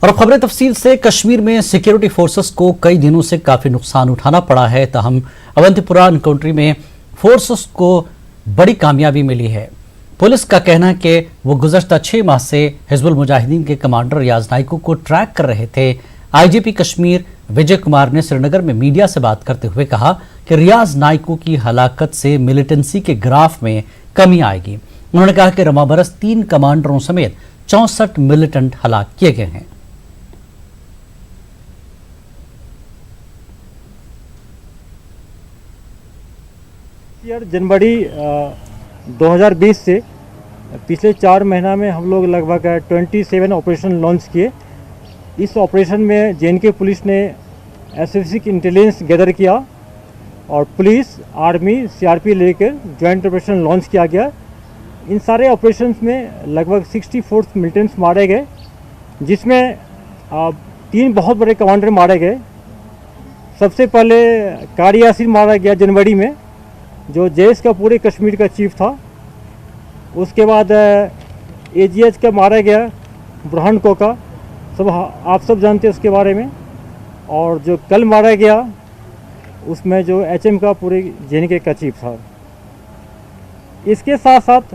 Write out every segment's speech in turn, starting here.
और खबरें तफसील से। कश्मीर में सिक्योरिटी फोर्सेस को कई दिनों से काफी नुकसान उठाना पड़ा है, तहम अवंतीपुरा एनकाउंटर में फोर्सेस को बड़ी कामयाबी मिली है। पुलिस का कहना है कि वो गुज़श्ता 6 माह से हिजबुल मुजाहिदीन के कमांडर रियाज नाइकू को ट्रैक कर रहे थे। आईजीपी कश्मीर विजय कुमार ने श्रीनगर में मीडिया से बात करते हुए कहा कि रियाज नाइकू की हलाकत से मिलिटेंसी के ग्राफ में कमी आएगी। उन्होंने कहा कि रमाबरस 3 कमांडरों समेत 64 मिलिटेंट हलाक किए गए हैं। जनवरी 2020 से पिछले 4 महीना में हम लोग लगभग 27 ऑपरेशन लॉन्च किए। इस ऑपरेशन में जेएनके पुलिस ने स्पेसिफिक इंटेलिजेंस गैदर किया और पुलिस, आर्मी, सीआरपी लेकर ज्वाइंट ऑपरेशन लॉन्च किया गया। इन सारे ऑपरेशंस में लगभग 64 मिलिटेंट्स मारे गए, जिसमें 3 बहुत बड़े कमांडर मारे गए। सबसे पहले कारी यासीन मारा गया जनवरी में, जो जैश का पूरे कश्मीर का चीफ था। उसके बाद एजीएच का मारा गया बुरहान कोका, आप सब जानते हैं उसके बारे में। और जो कल मारा गया उसमें जो एचएम का पूरे जेएनके का चीफ था। इसके साथ साथ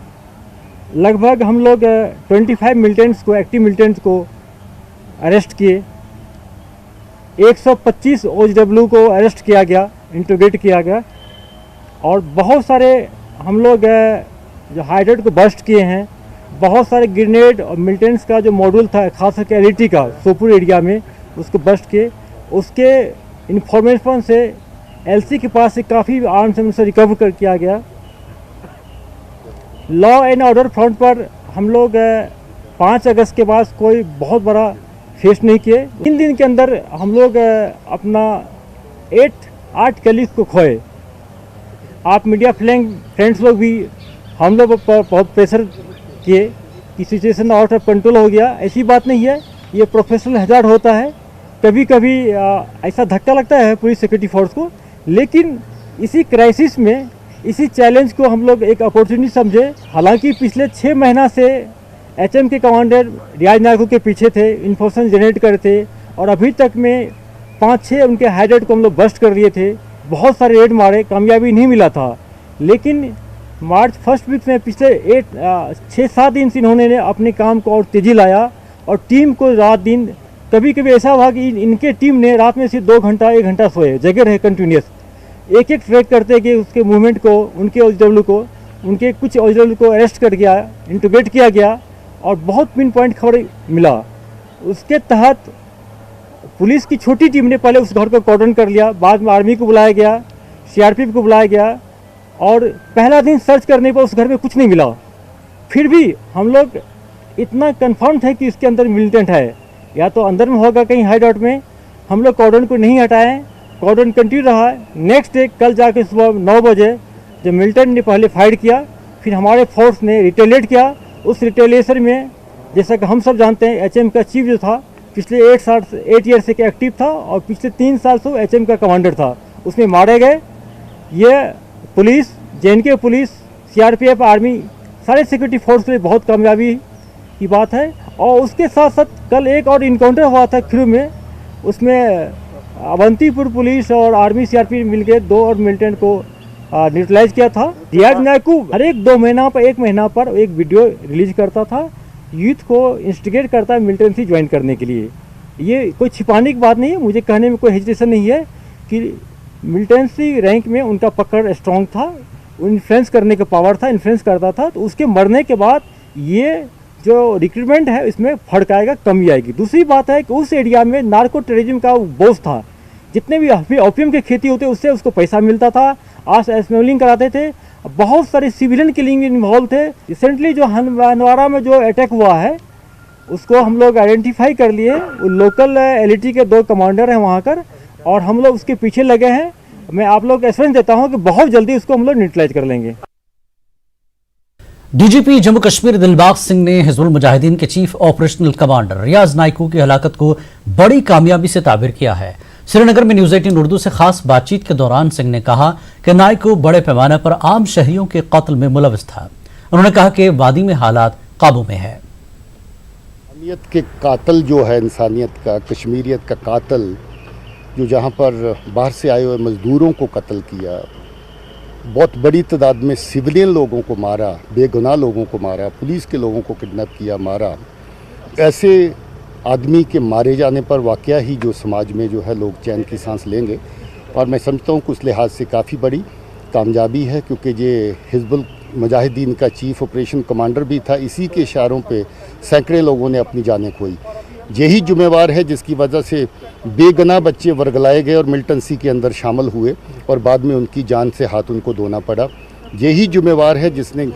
लगभग हम लोग 25 मिलिटेंट्स को, एक्टिव मिलिटेंट्स को अरेस्ट किए। 125 OHW को अरेस्ट किया गया, इंट्रोगेट किया गया। और बहुत सारे हम लोग जो हाइडेड को बस्ट किए हैं। बहुत सारे ग्रेनेड और मिलिटेंट्स का जो मॉड्यूल था, खास करके एलईटी का सोपुर एरिया में, उसको बस्ट किए। उसके इन्फॉर्मेशन से एलसी के पास से काफ़ी आर्म्स से रिकवर कर किया गया। लॉ एंड ऑर्डर फ्रंट पर हम लोग 5 अगस्त के बाद कोई बहुत बड़ा फेस नहीं किए। 3 दिन के अंदर हम लोग अपना 8 कलीग को खोए। आप मीडिया फ्रेंड्स लोग भी हम लोग पर बहुत प्रेशर किए कि सिचुएशन आउट ऑफ कंट्रोल हो गया। ऐसी बात नहीं है, ये प्रोफेशनल हजार्ड होता है। कभी कभी ऐसा धक्का लगता है पुलिस सिक्योरिटी फोर्स को, लेकिन इसी क्राइसिस में, इसी चैलेंज को हम लोग एक अपॉर्चुनिटी समझे। हालांकि पिछले 6 महीना से एचएम के कमांडर रियाज नाइकू के पीछे थे, इन्फॉर्मेशन जनरेट करे थे, और अभी तक में 5-6 उनके हाइडेड को हम लोग बस्ट कर दिए थे। बहुत सारे रेड मारे, कामयाबी नहीं मिला था। लेकिन मार्च फर्स्ट वीक में पिछले 6-7 दिन से इन्होंने अपने काम को और तेज़ी लाया, और टीम को रात दिन, कभी कभी ऐसा हुआ कि इनके टीम ने रात में सिर्फ 2 घंटा 1 घंटा सोए, जगह रहे कंटिन्यूस। एक ट्रैक करते कि उसके मूवमेंट को, उनके OHW को, उनके कुछ OHW को अरेस्ट कर गया, इंट्रोगेट किया गया, और बहुत पिन पॉइंट खबर मिला। उसके तहत पुलिस की छोटी टीम ने पहले उस घर को कॉर्डन कर लिया। बाद में आर्मी को बुलाया गया, सीआरपीएफ को बुलाया गया, और पहला दिन सर्च करने पर उस घर में कुछ नहीं मिला। फिर भी हम लोग इतना कंफर्म थे कि इसके अंदर मिलिटेंट है, या तो अंदर में होगा कहीं हाइड आउट में। हम लोग कॉर्डन को नहीं हटाएं, कॉर्डन कंटिन्यू रहा। नेक्स्ट डे कल जाके सुबह 9 बजे जब मिलिटेंट ने पहले फायर किया, फिर हमारे फोर्स ने रिटेलिएट किया। उस रिटेलिएशन में, जैसा कि हम सब जानते हैं, एचएम का चीफ जो था पिछले 8 ईयर से एक्टिव था, और पिछले 3 साल से एचएम का कमांडर था, उसमें मारे गए। ये police, JNK police, CRPF, army, सारे सिक्योरिटी फोर्स के लिए बहुत कामयाबी की बात है। और उसके साथ साथ कल एक और इनकाउंटर हुआ था खिरू में, उसमें अवंतीपुर पुलिस और आर्मी सीआरपी मिलकर 2 और मिलिटेंट को न्यूट्रलाइज किया था। रियाज नाइकू हर एक 2 महीना पर, 1 महीना पर एक वीडियो रिलीज करता था, यूथ को इंस्टिगेट करता है मिलिटेंसी ज्वाइन करने के लिए। ये कोई छिपाने की बात नहीं है, मुझे कहने में कोई हेजिटेशन नहीं है कि मिलिटेंसी रैंक में उनका पकड़ स्ट्रॉन्ग था, इन्फ्लुएंस करने का पावर था, इन्फ्लुएंस करता था। तो उसके मरने के बाद ये जो रिक्रूटमेंट है इसमें फर्क आएगा, कमी आएगी। दूसरी बात है कि उस एरिया में नार्को टेररिज्म का बॉस था। जितने भी ओपियम की खेती होते उससे उसको पैसा मिलता था, आज स्मगलिंग कराते थे, बहुत सारे सिविलियन किलिंग इन्वॉल्व थे। रिसेंटली जो हंदवाड़ा में जो अटैक हुआ है उसको हम लोग आइडेंटिफाई कर लिए। लोकल एलईटी के 2 कमांडर हैं वहाँ कर, और हम लोग उसके पीछे लगे हैं। मैं आप लोग एश्योरेंस देता हूँ कि बहुत जल्दी उसको हम लोग न्यूट्रलाइज कर लेंगे। डीजीपी जम्मू कश्मीर दिलबाग सिंह ने हिजबुल मुजाहिदीन के चीफ ऑपरेशनल कमांडर रियाज नाइकू की हलाकत को बड़ी कामयाबी से ताबीर किया है। श्रीनगर में न्यूज 18 उर्दू से खास बातचीत के दौरान सिंह ने कहा कि नाइकू बड़े पैमाने पर आम शहरियों के कत्ल में मुलविस था। उन्होंने कहा कि वादी में हालात काबू में है। इंसानियत के कातिल जो है, इंसानियत का, कश्मीरियत का कातिल जो जहाँ पर बाहर से आए हुए मज़दूरों को कत्ल किया, बहुत बड़ी तादाद में सिविलियन लोगों को मारा, बेगुनाह लोगों को मारा, पुलिस के लोगों को किडनैप किया, मारा। ऐसे आदमी के मारे जाने पर वाक़या ही जो समाज में जो है लोग चैन की सांस लेंगे, और मैं समझता हूँ कि उस लिहाज से काफ़ी बड़ी कामयाबी है, क्योंकि ये हिज़्बुल मुजाहिदीन का चीफ ऑपरेशन कमांडर भी था। इसी के इशारों पे सैकड़े लोगों ने अपनी जानें खोई। यही जिम्मेवार है जिसकी वजह से बेगुनाह बच्चे वर्गलाए गए और मिल्टन सी के अंदर शामिल हुए और बाद में उनकी जान से हाथ उनको धोना पड़ा। यही जिम्मेवार है जिसने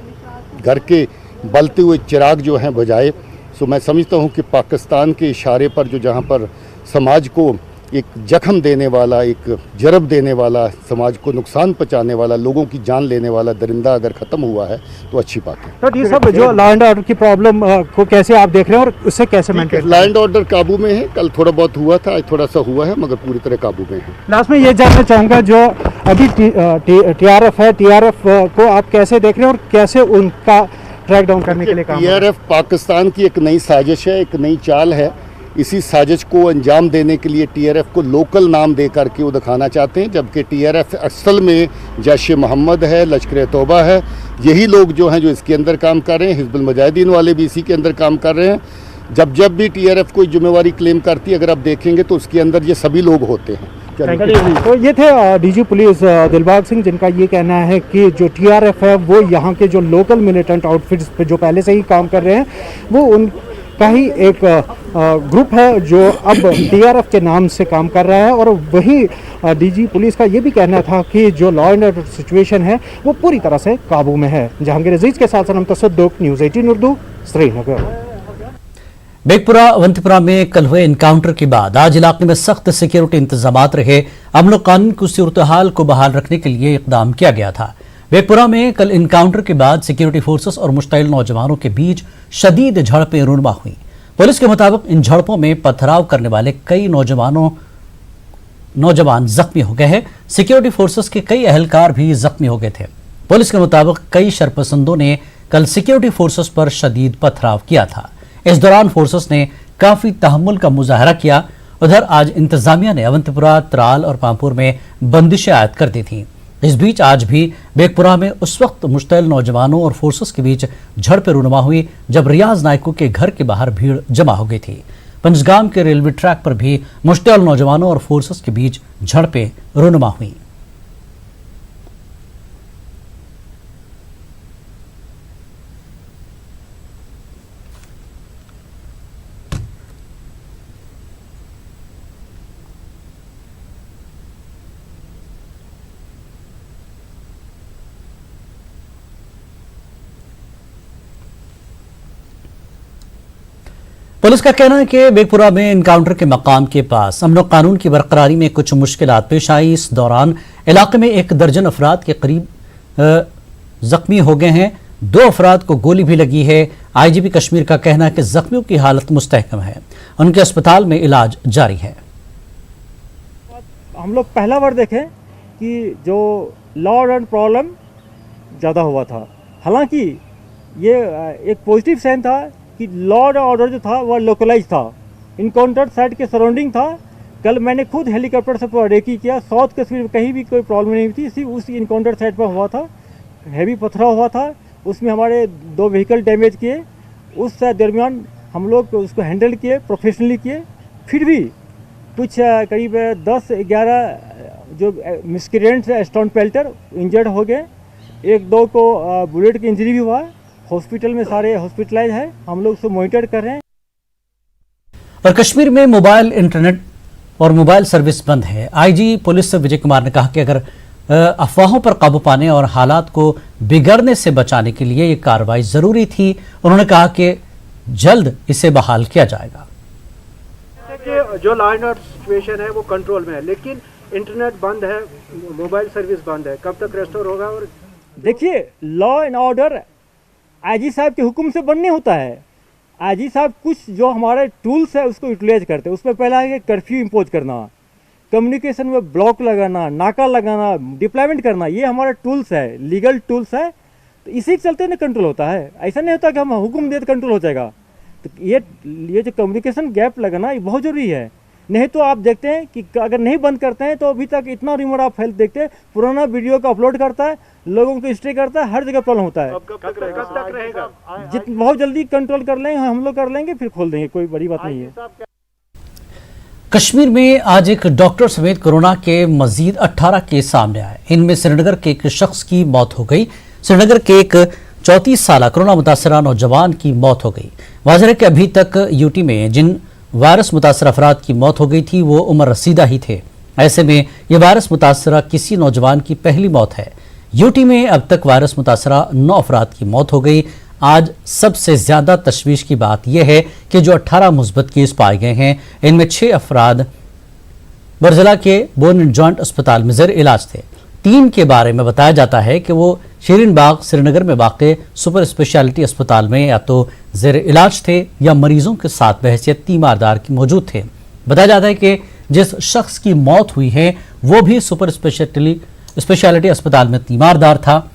घर के बलते हुए चिराग जो हैं बुझाए। सो मैं समझता हूँ कि पाकिस्तान के इशारे पर जो जहाँ पर समाज को एक जख्म देने वाला, एक जरब देने वाला, समाज को नुकसान पहुंचाने वाला, लोगों की जान लेने वाला दरिंदा अगर ख़त्म हुआ है तो अच्छी बात है। तो ये सब जो लॉ एंड ऑर्डर की प्रॉब्लम को कैसे आप देख रहे हैं और उससे कैसे मेंटेन? लॉ एंड ऑर्डर काबू में है। कल थोड़ा बहुत हुआ था, आज थोड़ा सा हुआ है, मगर पूरी तरह काबू में है। लास्ट में ये जानना चाहूँगा, जो अभी TRF है, TRF को आप कैसे देख रहे हैं और कैसे उनका ट्रैक डाउन करने के लिए काम? TRF पाकिस्तान की एक नई साजिश है, एक नई चाल है। इसी साजिश को अंजाम देने के लिए TRF को लोकल नाम दे करके वो दिखाना चाहते हैं, जबकि TRF असल में जैश मोहम्मद है, लश्कर तौबा है। यही लोग जो हैं जो इसके अंदर काम कर रहे हैं। हिज़्बुल मुजाहिदीन वाले भी इसी के अंदर काम कर रहे हैं। जब जब भी TRF कोई जिम्मेवारी क्लेम करती है, अगर आप देखेंगे तो उसके अंदर ये सभी लोग होते हैं। तो ये थे DG पुलिस दिलबाग सिंह, जिनका ये कहना है कि जो TRF है वो यहाँ के जो लोकल मिलिटेंट आउटफिट्स पे जो पहले से ही काम कर रहे हैं, वो उनका ही एक ग्रुप है जो अब TRF के नाम से काम कर रहा है। और वही DG पुलिस का ये भी कहना था कि जो लॉ एंड ऑर्डर सिचुएशन है वो पूरी तरह से काबू में है। जहांगीर अजीज के साथ हम तसद्दुक, न्यूज़ 18 उर्दू, श्रीनगर। बेगपुरा अवंतीपुरा में कल हुए इनकाउंटर के बाद आज इलाके में सख्त सिक्योरिटी इंतजामात रहे। अमन कानून की सूरत हाल को बहाल रखने के लिए इकदाम किया गया था। बेगपुरा में कल इनकाउंटर के बाद सिक्योरिटी फोर्सेस और मुश्तइल नौजवानों के बीच शदीद झड़पें रूनमा हुई। पुलिस के मुताबिक इन झड़पों में पथराव करने वाले कई नौजवान जख्मी हो गए हैं। सिक्योरिटी फोर्सेस के कई अहलकार भी जख्मी हो गए थे। पुलिस के मुताबिक कई शरपसंदों ने कल सिक्योरिटी फोर्सेस पर शदीद पथराव किया था। इस दौरान फोर्सेस ने काफी तहम्मुल का मुजाहरा किया। उधर आज इंतजामिया ने अवंतीपुरा, त्राल और पामपुर में बंदिशें आयद कर दी थीं। इस बीच आज भी बेगपुरा में उस वक्त मुश्तइल नौजवानों और फोर्सेस के बीच झड़पें रूनुमा हुई जब रियाज नायकू के घर के बाहर भीड़ जमा हो गई थी। पंजगाम के रेलवे ट्रैक पर भी मुश्तइल नौजवानों और फोर्सेस के बीच झड़पें रूनुमा हुई। पुलिस का कहना है कि बेगपुरा में इनकाउंटर के मकाम के पास अमन कानून की बरकरारी में कुछ मुश्किलात पेश आई। इस दौरान इलाके में 1 दर्जन अफराद के करीब जख्मी हो गए हैं। 2 अफराद को गोली भी लगी है। IGP कश्मीर का कहना है कि जख्मियों की हालत मुस्तहकम है, उनके अस्पताल में इलाज जारी है। हम लोग पहला बार देखें कि जो लॉ एंड प्रॉब्लम ज़्यादा हुआ था। हालांकि ये एक पॉजिटिव साइन था कि लॉ एंड ऑर्डर जो था वह लोकलाइज था, इनकाउंटर साइट के सराउंडिंग था। कल मैंने खुद हेलीकॉप्टर से पूरा रेकी किया, साउथ कश्मीर में कहीं भी कोई प्रॉब्लम नहीं थी, सिर्फ उस इनकाउंटर साइट पर हुआ था। हैवी पथराव हुआ था, उसमें हमारे 2 व्हीकल डैमेज किए। उस दरमियान हम लोग उसको हैंडल किए, प्रोफेशनली किए। फिर भी कुछ करीब 10-11 जो मिसक्रिएंट्स स्टोन पेल्टर इंजर्ड हो गए। 1-2 को बुलेट की इंजरी भी हुआ। हॉस्पिटल में सारे हॉस्पिटलाइज है, हम लोग उसको मॉनिटर कर रहे हैं। और कश्मीर में मोबाइल इंटरनेट और मोबाइल सर्विस बंद है। IG पुलिस विजय कुमार ने कहा कि अगर अफवाहों पर काबू पाने और हालात को बिगड़ने से बचाने के लिए ये कार्रवाई जरूरी थी। उन्होंने कहा कि जल्द इसे बहाल किया जाएगा। जो लॉ एंड ऑर्डर सिचुएशन है वो कंट्रोल में है, लेकिन इंटरनेट बंद है, मोबाइल सर्विस बंद है। कब तक रेस्टोर होगा? और देखिए, लॉ एंड ऑर्डर IG साहब के हुक्म से बनने होता है। IG साहब कुछ जो हमारे टूल्स है उसको यूटिलाइज करते हैं। उसमें पहला है कर्फ्यू इम्पोज करना, कम्युनिकेशन में ब्लॉक लगाना, नाका लगाना, डिप्लॉयमेंट करना, ये हमारा टूल्स है, लीगल टूल्स है। तो इसी के चलते ना कंट्रोल होता है। ऐसा नहीं होता कि हम हुक्म दे तो कंट्रोल हो जाएगा। तो ये जो कम्युनिकेशन गैप लगना ये बहुत ज़रूरी है। नहीं तो आप देखते हैं कि अगर नहीं बंद करते हैं तो अभी तक इतना रिमोट आप हेल्थ देखते हैं, पुराना वीडियो को अपलोड करता है, लोगों को हिस्ट्री करता है, हर जगह प्रॉब्लम होता है। कब तक रहेगा? बहुत जल्दी कंट्रोल कर लेंगे, हम लोग कर लेंगे, फिर खोल देंगे, कोई बड़ी बात नहीं है। कश्मीर में आज एक डॉक्टर समेत कोरोना के मजीद 18 केस सामने आए। इनमें श्रीनगर के एक शख्स की मौत हो गई। श्रीनगर के एक 34 साल कोरोना मुतासरा नौजवान की मौत हो गई। वाज़ेह है कि अभी तक यूटी में जिन वायरस मुतासर अफराद की मौत हो गई थी वो उम्र रसीदा ही थे। ऐसे में यह वायरस मुतासरा किसी नौजवान की पहली मौत है। यूटी में अब तक वायरस मुतासरा 9 अफराद की मौत हो गई। आज सबसे ज्यादा तशवीश की बात यह है कि जो 18 मुस्बत केस पाए गए हैं, इनमें 6 अफराद बरजला के बोन एंड जॉइंट अस्पताल में ज़ेर इलाज थे। 3 के बारे में बताया जाता है कि वो शीरीन बाग श्रीनगर में वाक़ सुपर स्पेशलिटी अस्पताल में या तो ज़ेर इलाज थे या मरीजों के साथ बहैसियत तीमारदार की मौजूद थे। बताया जाता है कि जिस शख्स की मौत हुई है वो भी सुपर स्पेशलिटी अस्पताल में तीमारदार था।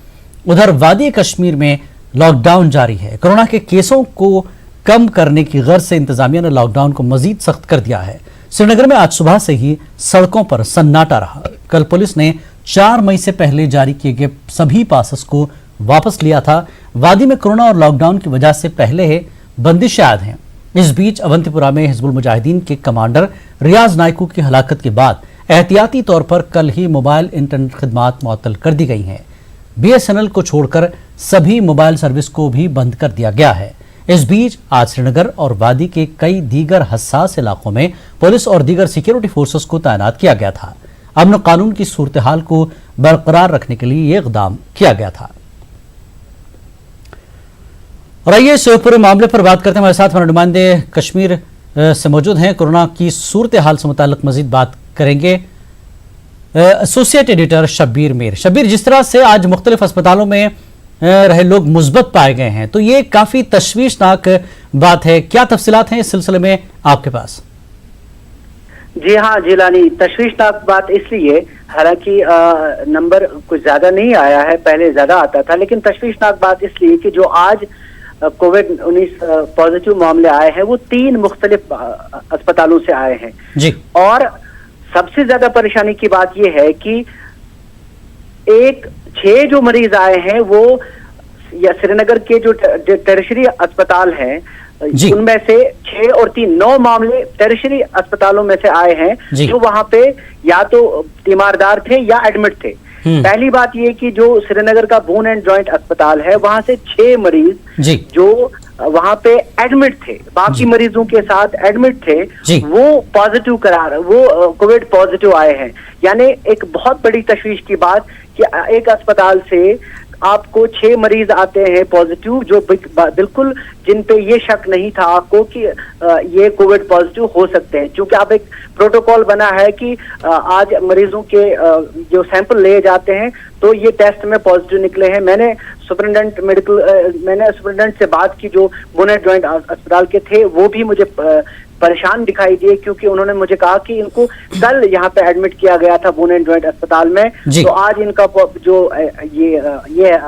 उधर वादी कश्मीर में लॉकडाउन जारी है। कोरोना के केसों को कम करने की गर्ज से इंतजामिया ने लॉकडाउन को मजीद सख्त कर दिया है। श्रीनगर में आज सुबह से ही सड़कों पर सन्नाटा रहा। कल पुलिस ने 4 मई से पहले जारी किए गए सभी पासेस को वापस लिया था। वादी में कोरोना और लॉकडाउन की वजह से पहले बंदिशें आयद हैं। इस बीच अवंतीपुरा में हिजबुल मुजाहिदीन के कमांडर रियाज नायकू की हलाकत के बाद एहतियाती तौर पर कल ही मोबाइल इंटरनेट खदमात मुअत्तल कर दी गई हैं। BSNL को छोड़कर सभी मोबाइल सर्विस को भी बंद कर दिया गया है। इस बीच आज श्रीनगर और वादी के कई दीगर हसास इलाकों में पुलिस और दीगर सिक्योरिटी फोर्सेस को तैनात किया गया था। अमन कानून की सूरत हाल को बरकरार रखने के लिए यह इक़दाम किया गया था। और आइए इस पूरे मामले पर बात करते हैं। हमारे साथ हमारे नुमाइंदे कश्मीर से मौजूद हैं। कोरोना की सूरत हाल से मुताल्लिक मजीद बात करेंगे एसोसिएट एडिटर शब्बीर मीर। शब्बीर, जिस तरह से आज मुख्तलिफ अस्पतालों में रहे लोग मुस्बत पाए गए हैं तो ये काफी तशवीशनाक बात है। क्या तफसीलात हैं इस सिलसिले में आपके पास? जी हाँ जिलानी, तशवीशनाक बात इसलिए, हालांकि नंबर कुछ ज्यादा नहीं आया है, पहले ज्यादा आता था, लेकिन तशवीशनाक बात इसलिए कि जो आज कोविड-19 पॉजिटिव मामले आए हैं वो 3 मुख्तलिफ अस्पतालों से आए हैं जी। और सबसे ज्यादा परेशानी की बात यह है कि 6 जो मरीज आए हैं वो या श्रीनगर के जो टेरिशरी अस्पताल हैं उनमें से 6 और 3 9 मामले टेरिशरी अस्पतालों में से आए हैं जो वहां पे या तो तीमारदार थे या एडमिट थे। पहली बात ये कि जो श्रीनगर का बोन एंड जॉइंट अस्पताल है वहां से 6 मरीज जो वहां पे एडमिट थे, बाकी मरीजों के साथ एडमिट थे, वो पॉजिटिव वो कोविड पॉजिटिव आए हैं। यानी एक बहुत बड़ी तशवीश की बात कि एक अस्पताल से आपको 6 मरीज आते हैं पॉजिटिव, जो बिल्कुल जिन पे ये शक नहीं था आपको कि ये कोविड पॉजिटिव हो सकते हैं, क्योंकि अब एक प्रोटोकॉल बना है कि आज मरीजों के जो सैंपल लिए जाते हैं तो ये टेस्ट में पॉजिटिव निकले हैं। मैंने सुपरिटेंडेंट से बात की जो बोन एंड जॉइंट अस्पताल के थे, वो भी मुझे परेशान दिखाई दिए, क्योंकि उन्होंने मुझे कहा कि इनको कल यहाँ पे एडमिट किया गया था बोन एंड जॉइंट अस्पताल में, तो आज इनका जो ये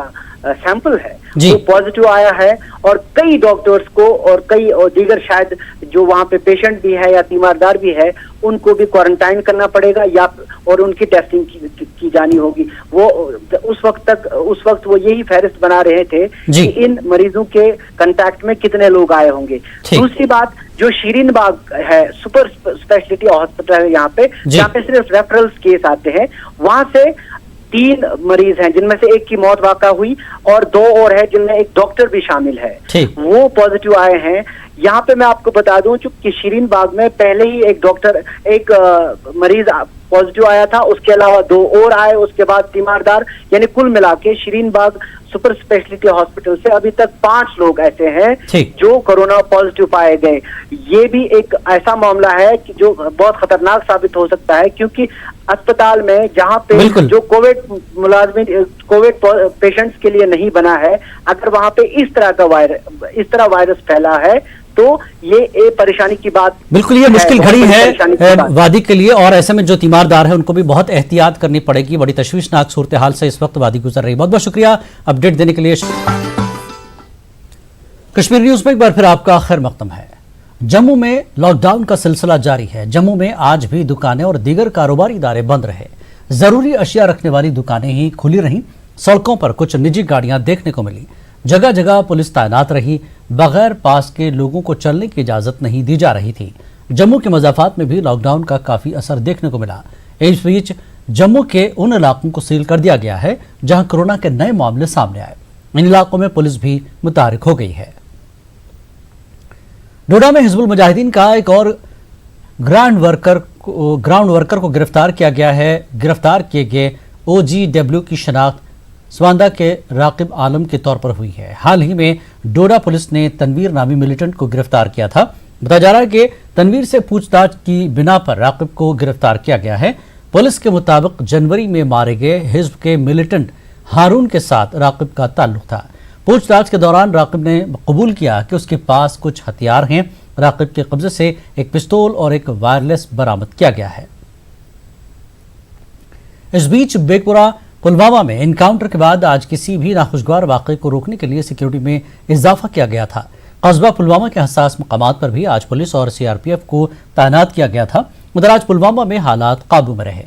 सैंपल है वो पॉजिटिव आया है। और कई डॉक्टर्स को और कई दीगर शायद जो वहाँ पे पेशेंट भी है या तीमारदार भी है उनको भी क्वारंटाइन करना पड़ेगा या और उनकी टेस्टिंग की जानी होगी। वो उस वक्त वो यही फहरिस्त बना रहे थे कि इन मरीजों के कांटेक्ट में कितने लोग आए होंगे। दूसरी बात, जो शीरीन बाग है सुपर स्पेशलिटी हॉस्पिटल है यहाँ पे, जहाँ पे सिर्फ रेफरल्स केस आते हैं, वहां से 3 मरीज हैं जिनमें से एक की मौत वाक़ा हुई और 2 और है जिनमें एक डॉक्टर भी शामिल है, वो पॉजिटिव आए हैं। यहाँ पे मैं आपको बता दूं कि शीरीन बाग में पहले ही एक मरीज पॉजिटिव आया था, उसके अलावा 2 और आए, उसके बाद तीमारदार, यानी कुल मिला के शीरीन बाग सुपर स्पेशलिटी हॉस्पिटल से अभी तक 5 लोग ऐसे हैं जो कोरोना पॉजिटिव पाए गए। ये भी एक ऐसा मामला है कि जो बहुत खतरनाक साबित हो सकता है, क्योंकि अस्पताल में जहां पे जो कोविड पेशेंट्स के लिए नहीं बना है, अगर वहां पे इस तरह वायरस फैला है तो ये परेशानी की बात, बिल्कुल ये मुश्किल घड़ी है वादी के लिए। और ऐसे में जो तीमारदार है उनको भी बहुत एहतियात करनी पड़ेगी। बड़ी तशवीशनाक सूरत हाल से इस वक्त वादी गुजर रही। बहुत बहुत शुक्रिया अपडेट देने के लिए। कश्मीर न्यूज में एक बार फिर आपका खैर मकदम है। जम्मू में लॉकडाउन का सिलसिला जारी है। जम्मू में आज भी दुकानें और दीगर कारोबारी इदारे बंद रहे। जरूरी अशिया रखने वाली दुकानें ही खुली रहीं। सड़कों पर कुछ निजी गाड़ियां देखने को मिली। जगह जगह पुलिस तैनात रही। बगैर पास के लोगों को चलने की इजाजत नहीं दी जा रही थी। जम्मू के मज़ाफ़ात में भी लॉकडाउन का काफी असर देखने को मिला। इस बीच जम्मू के उन इलाकों को सील कर दिया गया है जहां कोरोना के नए मामले सामने आए। इन इलाकों में पुलिस भी मुतहरिक हो गई है। डोडा में हिजबुल मुजाहिदीन का एक और ग्राउंड वर्कर को गिरफ्तार किया गया है। गिरफ्तार किए गए OGW की शनाख्त स्वांदा के राकिब आलम के तौर पर हुई है। हाल ही में डोडा पुलिस ने तनवीर नामी मिलिटेंट को गिरफ्तार किया था। बताया जा रहा है कि तनवीर से पूछताछ की बिना पर राकिब को गिरफ्तार किया गया है। पुलिस के मुताबिक जनवरी में मारे गए हिजब के मिलिटेंट हारून के साथ राकिब का ताल्लुक था। पूछताछ के दौरान राकिब ने कबूल किया कि उसके पास कुछ हथियार हैं। राकिब के कब्जे से एक पिस्तौल और एक वायरलेस बरामद किया गया है। इस बीच बेगपुरा पुलवामा में एनकाउंटर के बाद आज किसी भी नाखुशगवार वाक़े को रोकने के लिए सिक्योरिटी में इजाफा किया गया था। कस्बा पुलवामा के हसास मकामात पर भी आज पुलिस और CRPF को तैनात किया गया था। उधर आज पुलवामा में हालात काबू में रहे।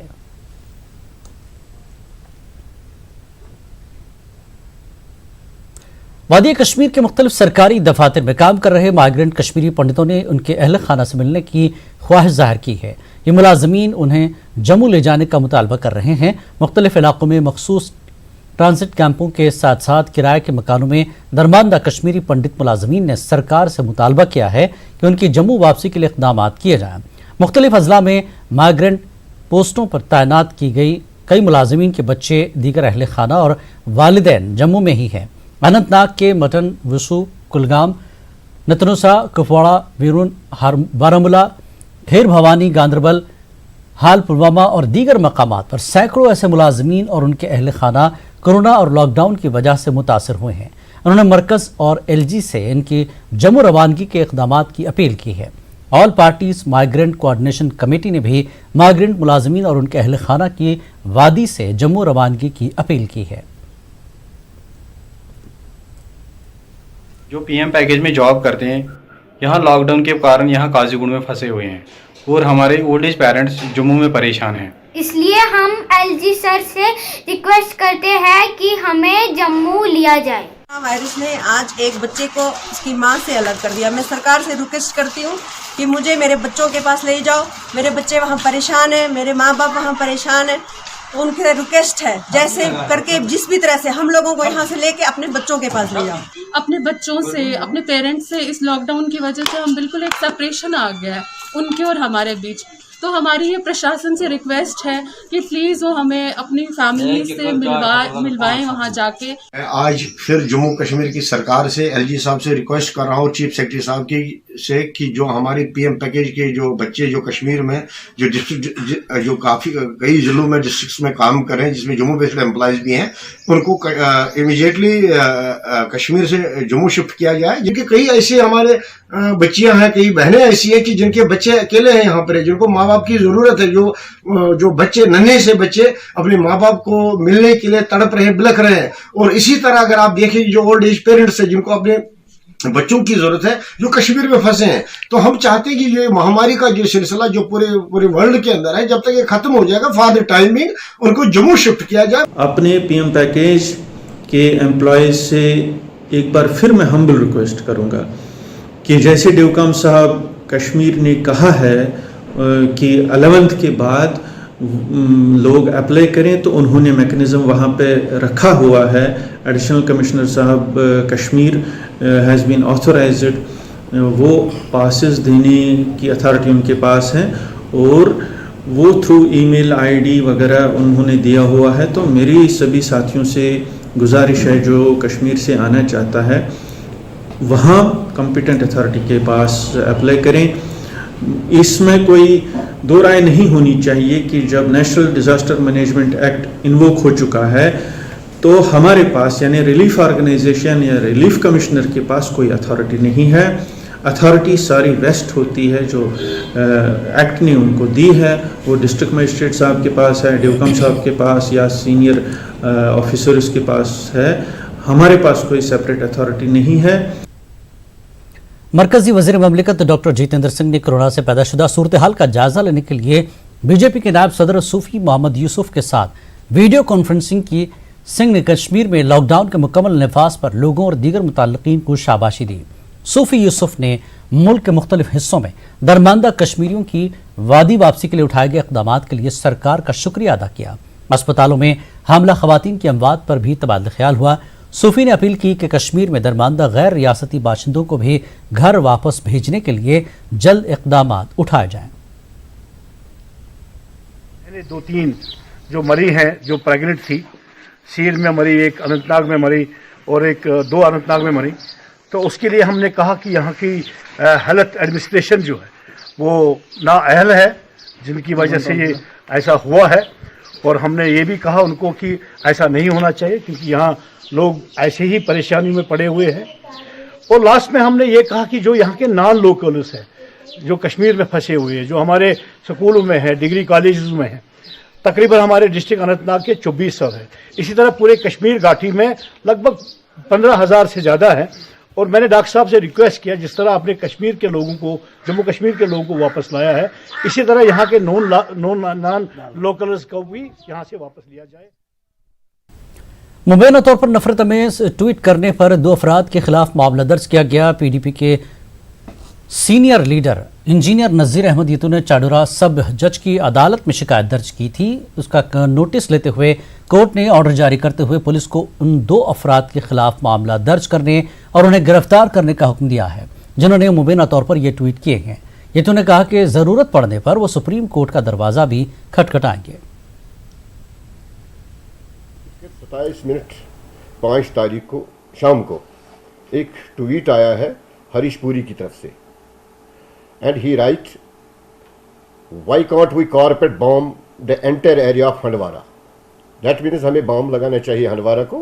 वादी कश्मीर के मुख्तलिफ सरकारी दफातर में काम कर रहे माइग्रेंट कश्मीरी पंडितों ने उनके अहल खाना से मिलने की ख्वाहिश जाहिर की है। ये मुलाजमीन उन्हें जम्मू ले जाने का मुतालबा कर रहे हैं। मुख्तलिफ इलाकों में मखसूस ट्रांसिट कैंपों के साथ साथ किराए के मकानों में दरमानदा कश्मीरी पंडित मुलाजमीन ने सरकार से मुतालबा किया है कि उनकी जम्मू वापसी के लिए इक़दाम किए जाएं। मुख्तलिफ अजला में माइग्रेंट पोस्टों पर तैनात की गई कई मुलाजमीन के बच्चे, दीगर अहल खाना और वालिदैन जम्मू में ही हैं। अनंतनाग के मटन, वसू, कुलगाम, नतनुसा, कुपवाड़ा, वीरून, बारामूला, ढेर भवानी, गांदरबल, हाल पुलवामा और दीगर मकामात पर सैकड़ों ऐसे मुलाजमीन और उनके अहल खाना कोरोना और लॉकडाउन की वजह से मुतासर हुए हैं। उन्होंने मरकज़ और LG से इनकी जम्मू रवानगी के इक़दामात की अपील की है। All parties migrant coordination committee ने भी माइग्रेंट मुलाजमीन और उनके अहल खाना की वादी से जम्मू रवानगी की अपील की है। जो PM पैकेज में जॉब करते हैं, यहाँ लॉकडाउन के कारण यहाँ काजीगुंड में फंसे हुए हैं और हमारे ओल्ड एज पेरेंट्स जम्मू में परेशान हैं। इसलिए हम LG सर से रिक्वेस्ट करते हैं कि हमें जम्मू लिया जाए। वायरस ने आज एक बच्चे को उसकी मां से अलग कर दिया। मैं सरकार से रिक्वेस्ट करती हूँ कि मुझे मेरे बच्चों के पास ले जाओ। मेरे बच्चे वहाँ परेशान हैं, मेरे माँ बाप वहाँ परेशान हैं। उनके रिक्वेस्ट है जैसे करके जिस भी तरह से हम लोगों को यहाँ से लेके अपने बच्चों के पास ले जाओ। अपने बच्चों से, अपने पेरेंट्स से इस लॉकडाउन की वजह से हम बिल्कुल एक सेपरेशन आ गया है उनके और हमारे बीच। तो हमारी ये प्रशासन से रिक्वेस्ट है कि प्लीज़ वो हमें अपनी फैमिली से मिलवाएं वहाँ जाके। आज फिर जम्मू कश्मीर की सरकार से LG साहब से रिक्वेस्ट कर रहा हूँ, चीफ सेक्रेटरी साहब की से कि जो हमारी PM पैकेज के जो बच्चे जो कश्मीर में जो डिस्ट्रिक्ट जो काफ़ी कई जिलों में डिस्ट्रिक्ट्स में काम कर रहे हैं, जिसमें जम्मू बेस्ड एम्प्लॉयज भी हैं, उनको इमीडिएटली कश्मीर से जम्मू शिफ्ट किया जाए। जिनके कई ऐसे हमारे बच्चियां हैं, कई बहनें ऐसी हैं कि जिनके बच्चे अकेले हैं यहाँ पर, जिनको माँ बाप की जरूरत है, जो बच्चे नन्हे से बच्चे अपने माँ बाप को मिलने के लिए तड़प रहे हैं, बिलख रहे हैं। और इसी तरह अगर आप देखें जो ओल्ड एज पेरेंट्स है, जिनको अपने बच्चों की जरूरत है, जो कश्मीर में फंसे हैं, तो हम चाहते हैं कि ये महामारी का जो सिलसिला जो पूरे वर्ल्ड के अंदर है, जब तक ये खत्म हो जाएगा फॉर द टाइमिंग उनको जम्मू शिफ्ट किया जाए। अपने PM पैकेज के एम्प्लॉयज से एक बार फिर मैं हम्बल रिक्वेस्ट करूंगा कि जैसे ड्यूकम साहब कश्मीर ने कहा है कि 11th के बाद लोग अप्लाई करें, तो उन्होंने मैकेनिज़्म वहाँ पे रखा हुआ है। एडिशनल कमिश्नर साहब कश्मीर हैज़ बीन ऑथराइज्ड, वो पासेस देने की अथॉरिटी उनके पास है और वो थ्रू ईमेल ID वगैरह उन्होंने दिया हुआ है। तो मेरी सभी साथियों से गुजारिश है जो कश्मीर से आना चाहता है वहाँ कॉम्पिटेंट अथॉरिटी के पास अप्लाई करें। इसमें कोई दो राय नहीं होनी चाहिए कि जब national disaster management act invoke हो चुका है तो हमारे पास यानी रिलीफ ऑर्गेनाइजेशन या रिलीफ कमिश्नर के पास कोई अथॉरिटी नहीं है। अथॉरिटी सारी वेस्ट होती है जो एक्ट ने उनको दी है, वो डिस्ट्रिक्ट मजिस्ट्रेट साहब के पास है, ड्यूकम साहब के पास या सीनियर ऑफिसर्स के पास है। हमारे पास कोई सेपरेट अथॉरिटी नहीं है। मरकजी वजीर ममलिकत डॉक्टर जितेंद्र सिंह ने कोरोना से पैदाशुदा सूरत हाल का जायजा लेने के लिए बीजेपी के नायब सदर सूफी मोहम्मद यूसुफ के साथ वीडियो कॉन्फ्रेंसिंग की। सिंह ने कश्मीर में लॉकडाउन के मुकम्मल नफाज पर लोगों और दीगर मुतल्लिकीन को शाबाशी दी। सूफी यूसुफ ने मुल्क के मुख्तलिफ हिस्सों में दरमानदा कश्मीरियों की वादी वापसी के लिए उठाए गए इक़दाम के लिए सरकार का शुक्रिया अदा किया। अस्पतालों में हामला खवातीन की अमवात पर भी तबादला ख्याल हुआ। सूफी ने अपील की कि कश्मीर में दरमानदा गैर रियासती बाशिंदों को भी घर वापस भेजने के लिए जल्द इक़दाम उठाए जाएं। 2-3 जो मरी हैं, जो प्रेग्नेंट थी, सीर में मरी, एक अनंतनाग में मरी और एक 2 अनंतनाग में मरी, तो उसके लिए हमने कहा कि यहाँ की हेल्थ एडमिनिस्ट्रेशन जो है वो नाअहल है, जिनकी वजह से ये ऐसा हुआ है। और हमने ये भी कहा उनको कि ऐसा नहीं होना चाहिए, क्योंकि यहाँ लोग ऐसे ही परेशानी में पड़े हुए हैं। और लास्ट में हमने ये कहा कि जो यहाँ के नॉन लोकल्स हैं, जो कश्मीर में फंसे हुए हैं, जो हमारे स्कूलों में है, डिग्री कॉलेजेस में हैं, तकरीबन हमारे डिस्ट्रिक्ट अनंतनाग के 2400 है। इसी तरह पूरे कश्मीर घाटी में लगभग 15,000 से ज़्यादा है। और मैंने डॉक्टर साहब से रिक्वेस्ट किया, जिस तरह आपने कश्मीर के लोगों को, जम्मू कश्मीर के लोगों को वापस लाया है, इसी तरह यहाँ के नॉन लोकल्स को भी यहाँ से वापस लिया जाए। मुबैना तौर पर नफरत अमेज ट्वीट करने पर 2 अफराद के खिलाफ मामला दर्ज किया गया। पीडीपी के सीनियर लीडर इंजीनियर नज़ीर अहमद यीतू ने चाडोरा सब जज की अदालत में शिकायत दर्ज की थी। उसका नोटिस लेते हुए कोर्ट ने ऑर्डर जारी करते हुए पुलिस को उन 2 अफराद के खिलाफ मामला दर्ज करने और उन्हें गिरफ्तार करने का हुक्म दिया है, जिन्होंने मुबैना तौर पर यह ट्वीट किए हैं। यीतू ने कहा कि जरूरत पड़ने पर वो सुप्रीम कोर्ट का दरवाजा भी खटखटाएंगे। 27:05 तारीख को शाम को एक ट्वीट आया है हरीश पुरी की तरफ से, and he right, why can't we carpet bomb the entire area of Handwara. That means हमें बॉम्ब लगाना चाहिए हंडवारा को,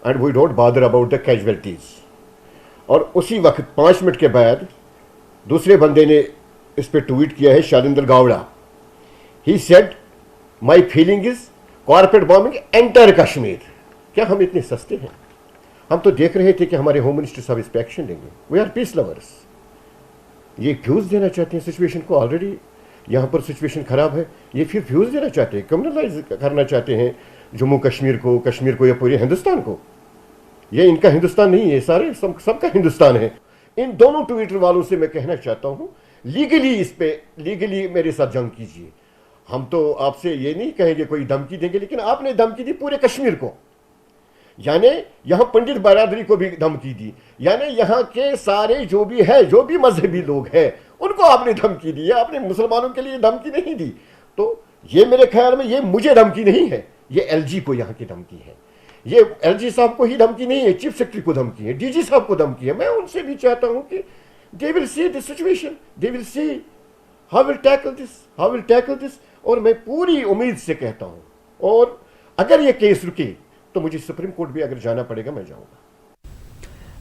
and we don't bother about the casualties. और उसी वक्त 5 मिनट के बाद दूसरे बंदे ने इस पर ट्वीट किया है, Shalinder Gawda. He said my feeling is carpet bombing entire Kashmir. क्या हम इतने सस्ते हैं? हम तो देख रहे थे कि हमारे होम मिनिस्टर साहब इस पर एक्शन लेंगे। We are peace lovers. ये फ्यूज देना चाहते हैं सिचुएशन को, ऑलरेडी यहाँ पर सिचुएशन खराब है, ये फिर फ्यूज देना चाहते हैं, कम्युनलाइज करना चाहते हैं जम्मू कश्मीर को या पूरे हिंदुस्तान को। ये इनका हिंदुस्तान नहीं है, सारे सबका हिंदुस्तान है। इन दोनों ट्विटर वालों से मैं कहना चाहता हूँ, लीगली मेरे साथ जंग कीजिए। हम तो आपसे ये नहीं कहेंगे, कोई धमकी देंगे, लेकिन आपने धमकी दी पूरे कश्मीर को, यानी यहाँ पंडित बरादरी को भी धमकी दी, यानी यहाँ के सारे जो भी है, जो भी मजहबी लोग हैं, उनको आपने धमकी दी है। आपने मुसलमानों के लिए धमकी नहीं दी। तो ये मेरे ख्याल में ये मुझे धमकी नहीं है, ये एलजी को यहाँ की धमकी है। ये एलजी साहब को ही धमकी नहीं है, चीफ सेक्रेटरी को धमकी है, डीजी साहब को धमकी है। मैं उनसे भी चाहता हूँ कि they will see this situation, they will see how will tackle this. और मैं पूरी उम्मीद से कहता हूँ, और अगर ये केस रुके तो मुझे सुप्रीम कोर्ट भी अगर जाना पड़ेगा मैं जाऊंगा।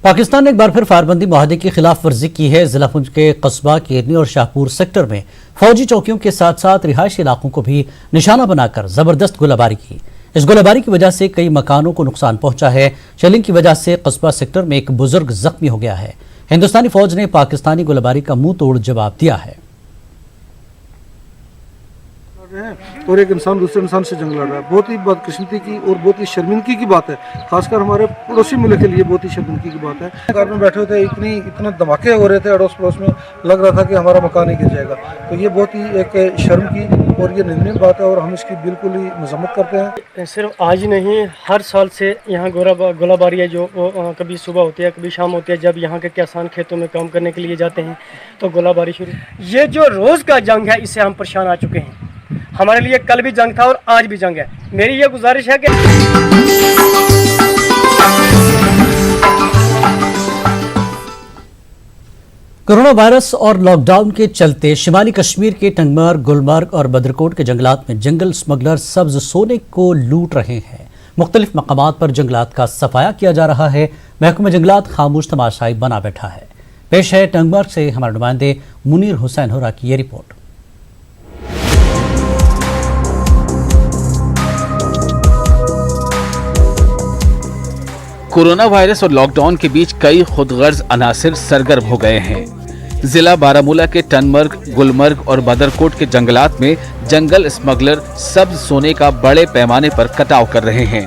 पाकिस्तान ने एक बार फिर फायरबंदी माहदे की खिलाफ वर्जी की है। जिला पुंछ के कस्बा केरनी और शाहपुर सेक्टर में फौजी चौकियों के साथ साथ रिहायशी इलाकों को भी निशाना बनाकर जबरदस्त गोलाबारी की। इस गोलाबारी की वजह से कई मकानों को नुकसान पहुंचा है। शेलिंग की वजह से कस्बा सेक्टर में एक बुजुर्ग जख्मी हो गया है। हिंदुस्तानी फौज ने पाकिस्तानी गोलाबारी का मुंह तोड़ जवाब दिया है। और एक इंसान दूसरे इंसान से जंग लड़ रहा है, बहुत ही बदकिस्मती की और बहुत ही शर्मिंदगी की बात है। खासकर हमारे पड़ोसी मुल्क के लिए बहुत ही शर्मिंदगी की बात है। कार में बैठे थे, इतने धमाके हो रहे थे अड़ोस पड़ोस में, लग रहा था कि हमारा मकान ही गिर जाएगा। तो ये बहुत ही एक शर्म की और ये निंदनीय बात है, और हम इसकी बिल्कुल ही मजम्मत करते हैं। सिर्फ आज नहीं, हर साल से यहाँ गोलाबारी है, जो कभी सुबह होती है, कभी शाम होती है। जब यहाँ के किसान खेतों में काम करने के लिए जाते हैं तो गोलाबारी शुरू। ये जो रोज़ का जंग है, इससे हम परेशान आ चुके हैं। हमारे लिए कल भी जंग था और आज भी जंग है। मेरी ये गुजारिश है कि कोरोना वायरस और लॉकडाउन के चलते शिमाली कश्मीर के टंगमर्ग, गुलमर्ग और बद्रकोट के जंगलात में जंगल स्मगलर सब्ज सोने को लूट रहे हैं। मुख्तलिफ मकामात पर जंगलात का सफाया किया जा रहा है। महकमा जंगलात खामोश तमाशाई बना बैठा है। पेश है टंगमर्ग से हमारे नुमाइंदे मुनीर हुसैन होरा की ये रिपोर्ट। कोरोना वायरस और लॉकडाउन के बीच कई खुदगर्ज अनासिर सरगर्म हो गए हैं। जिला बारामूला के टनमर्ग, गुलमर्ग और बदरकोट के जंगलात में जंगल स्मगलर सब्ज सोने का बड़े पैमाने पर कटाव कर रहे हैं।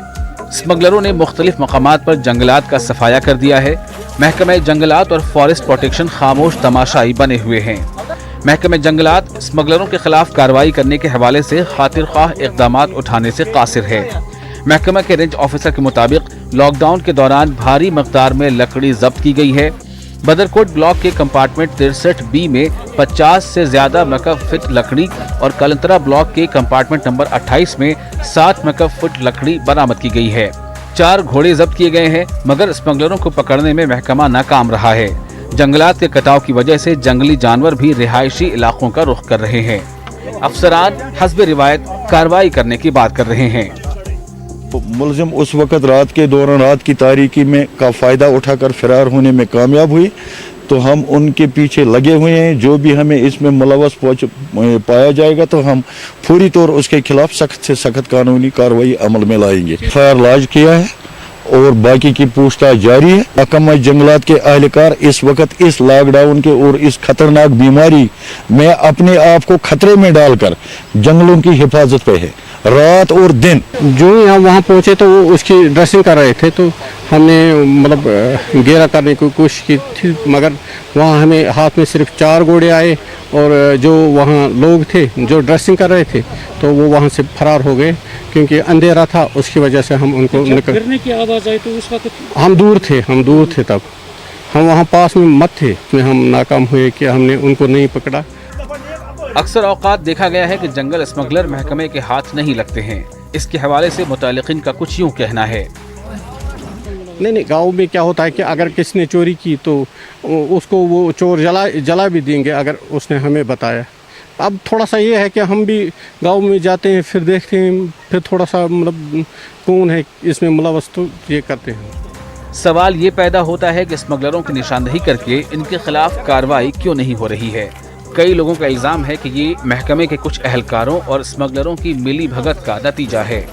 स्मगलरों ने मुख्तलिफ मकामात पर जंगलात का सफाया कर दिया है। महकमे जंगलात और फॉरेस्ट प्रोटेक्शन खामोश तमाशाई बने हुए हैं। महकमे जंगलात स्मगलरों के खिलाफ कार्रवाई करने के हवाले से खातिर ख्वाह इक़दामात उठाने से कासिर है। महकमा के रेंज ऑफिसर के मुताबिक लॉकडाउन के दौरान भारी मकदार में लकड़ी जब्त की गई है। बदरकोट ब्लॉक के कंपार्टमेंट 63B में 50 से ज्यादा मकब फुट लकड़ी और कलंतरा ब्लॉक के कंपार्टमेंट नंबर 28 में 7 मकब फुट लकड़ी बरामद की गई है। 4 घोड़े जब्त किए गए हैं, मगर स्मगलरों को पकड़ने में महकमा नाकाम रहा है। जंगलात के कटाव की वजह से जंगली जानवर भी रिहायशी इलाकों का रुख कर रहे हैं। अफसरान हस्ब रिवायत कार्रवाई करने की बात कर रहे हैं। मुलजिम उस वक़्त रात के दौरान रात की तारीकी में का फ़ायदा उठाकर फरार होने में कामयाब हुई, तो हम उनके पीछे लगे हुए हैं। जो भी हमें इसमें मुलव्वस पाया जाएगा तो हम पूरी तौर उसके खिलाफ सख्त से सख्त कानूनी कार्रवाई अमल में लाएंगे। फायर लॉन्च किया है और बाकी की पूछताछ जारी है। महकमा जंगलात के अहलकार इस वक्त इस लॉकडाउन के और इस खतरनाक बीमारी में अपने आप को खतरे में डालकर जंगलों की हिफाजत पे है, रात और दिन। जो यहाँ वहाँ पहुँचे तो वो उसकी ड्रेसिंग कर रहे थे, तो हमने मतलब घेरा करने की कोशिश की थी, मगर वहाँ हमें हाथ में सिर्फ 4 घोड़े आए और जो वहाँ लोग थे जो ड्रेसिंग कर रहे थे तो वो वहाँ से फरार हो गए, क्योंकि अंधेरा था। उसकी वजह से हम उनको गिरने की आवाज़ आई तो उस वक्त हम दूर थे तब हम वहाँ पास में मत थे, इसमें हम नाकाम हुए कि हमने उनको नहीं पकड़ा। अक्सर औकात देखा गया है कि जंगल स्मगलर महकमे के हाथ नहीं लगते हैं। इसके हवाले से मुतालिकीन का कुछ यूँ कहना है। नहीं, गांव में क्या होता है कि अगर किसी ने चोरी की तो उसको वो चोर जला भी देंगे अगर उसने हमें बताया। अब थोड़ा सा ये है कि हम भी गांव में जाते हैं, फिर देखते हैं, फिर थोड़ा सा मतलब कौन है इसमें मुलव्वस, तो ये करते हैं। सवाल ये पैदा होता है कि स्मगलरों की निशानदेही करके इनके खिलाफ कार्रवाई क्यों नहीं हो रही है। कई लोगों का इल्जाम है कि ये महकमे के कुछ एहलकारों और स्मगलरों की मिली भगत का नतीजा है।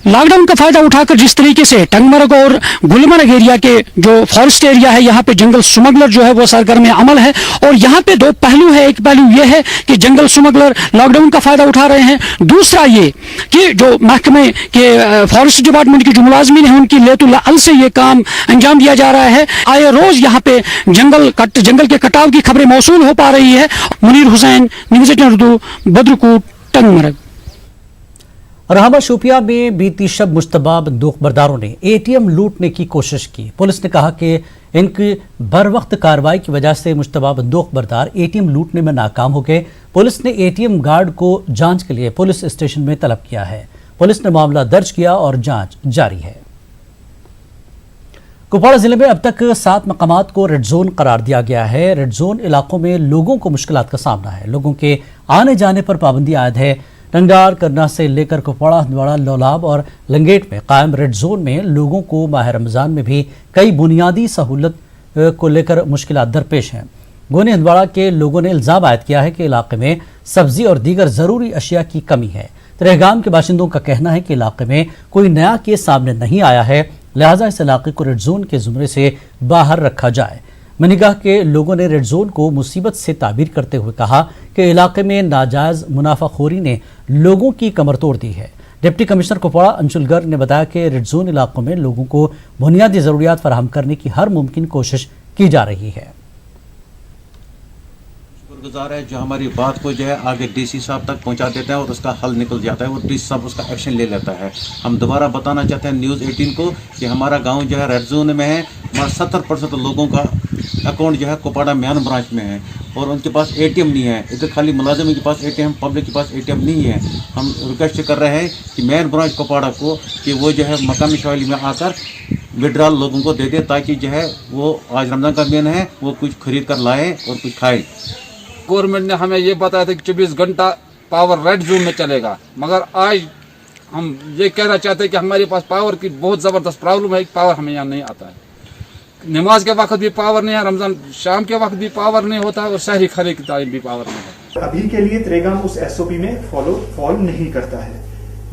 लॉकडाउन का फायदा उठाकर जिस तरीके से टंगमर्ग और गुलमर्ग एरिया के जो फॉरेस्ट एरिया है, यहाँ पे जंगल स्मगलर जो है वो सरगर्म अमल है। और यहाँ पे 2 पहलू है। एक पहलू ये है कि जंगल स्मगलर लॉकडाउन का फायदा उठा रहे हैं। दूसरा ये कि जो महकमे के फॉरेस्ट डिपार्टमेंट के जो मुलाजमीन है उनकी लेतुल अल से ये काम अंजाम दिया जा रहा है। आए रोज यहाँ पे जंगल के कटाव की खबरें मौसूल हो पा रही है। मुनीर हुसैन, न्यूज़ 18 उर्दू, बदरकोट, टंगमर्ग। रहमा शोपिया में बीती शब मुश्तबा बंदूकबरदारों ने एटीएम लूटने की कोशिश की। पुलिस ने कहा कि इनकी बर वक्त कार्रवाई की वजह से मुश्तबा बंदूकबरदार एटीएम लूटने में नाकाम हो गए। पुलिस ने एटीएम गार्ड को जांच के लिए पुलिस स्टेशन में तलब किया है। पुलिस ने मामला दर्ज किया और जांच जारी है। कुपवाड़ा जिले में अब तक 7 मकामात को रेड जोन करार दिया गया है। रेड जोन इलाकों में लोगों को मुश्किलात का सामना है। लोगों के आने जाने पर पाबंदी आयद है। टंगार, करना से लेकर कुपवाड़ा, हंदवाड़ा, लौलाब और लंगेट में कायम रेड जोन में लोगों को माह रमज़ान में भी कई बुनियादी सहूलत को लेकर मुश्किलात दरपेश हैं। गोनी हंदवाड़ा के लोगों ने इल्ज़ाम आयद किया है कि इलाके में सब्जी और दीगर ज़रूरी अशिया की कमी है। तरेहगाम के बाशिंदों का कहना है कि इलाके में कोई नया केस सामने नहीं आया है, लिहाजा इस इलाके को रेड जोन के ज़ुमरे से बाहर रखा जाए। मनीगाह के लोगों ने रेड जोन को मुसीबत से ताबीर करते हुए कहा कि इलाके में नाजायज मुनाफाखोरी ने लोगों की कमर तोड़ दी है। डिप्टी कमिश्नर कुपवाड़ा अंशुल गर्ग ने बताया कि रेड जोन इलाकों में लोगों को बुनियादी ज़रूरियात फराहम करने की हर मुमकिन कोशिश की जा रही है। गुजार है जो हमारी बात को जो है आगे डीसी साहब तक पहुंचा देता है और उसका हल निकल जाता है और डीसी साहब उसका एक्शन ले लेता है। हम दोबारा बताना चाहते हैं न्यूज़ 18 को कि हमारा गांव जो है रेड जोन में है। हमारा 70% लोगों का अकाउंट जो है कुपवाड़ा म्यान ब्रांच में है और उनके पास एटीएम नहीं है। इधर खाली मुलाजिम के पास एटीएम, पब्लिक के पास एटीएम नहीं है। हम रिक्वेस्ट कर रहे हैं कि म्यान ब्रांच कुपवाड़ा को कि वो जो है मकामी शवाली में आकर विड्रॉल लोगों को दे दे, ताकि जो है वो आज रमज़ान का महीना है वो कुछ खरीद कर लाए और कुछ खाए। गवर्नमेंट ने हमें ये बताया था कि 24 घंटा पावर रेड जोन में चलेगा, मगर आज हम ये कहना चाहते हैं कि हमारे पास पावर की बहुत ज़बरदस्त प्रॉब्लम है। पावर हमें यहाँ नहीं आता है। नमाज के वक्त भी पावर नहीं है, रमज़ान शाम के वक्त भी पावर नहीं होता और शहरी खरे की टाइम भी पावर नहीं है। अभी के लिए तरेगाम उस एसओपी में फॉलो नहीं करता है।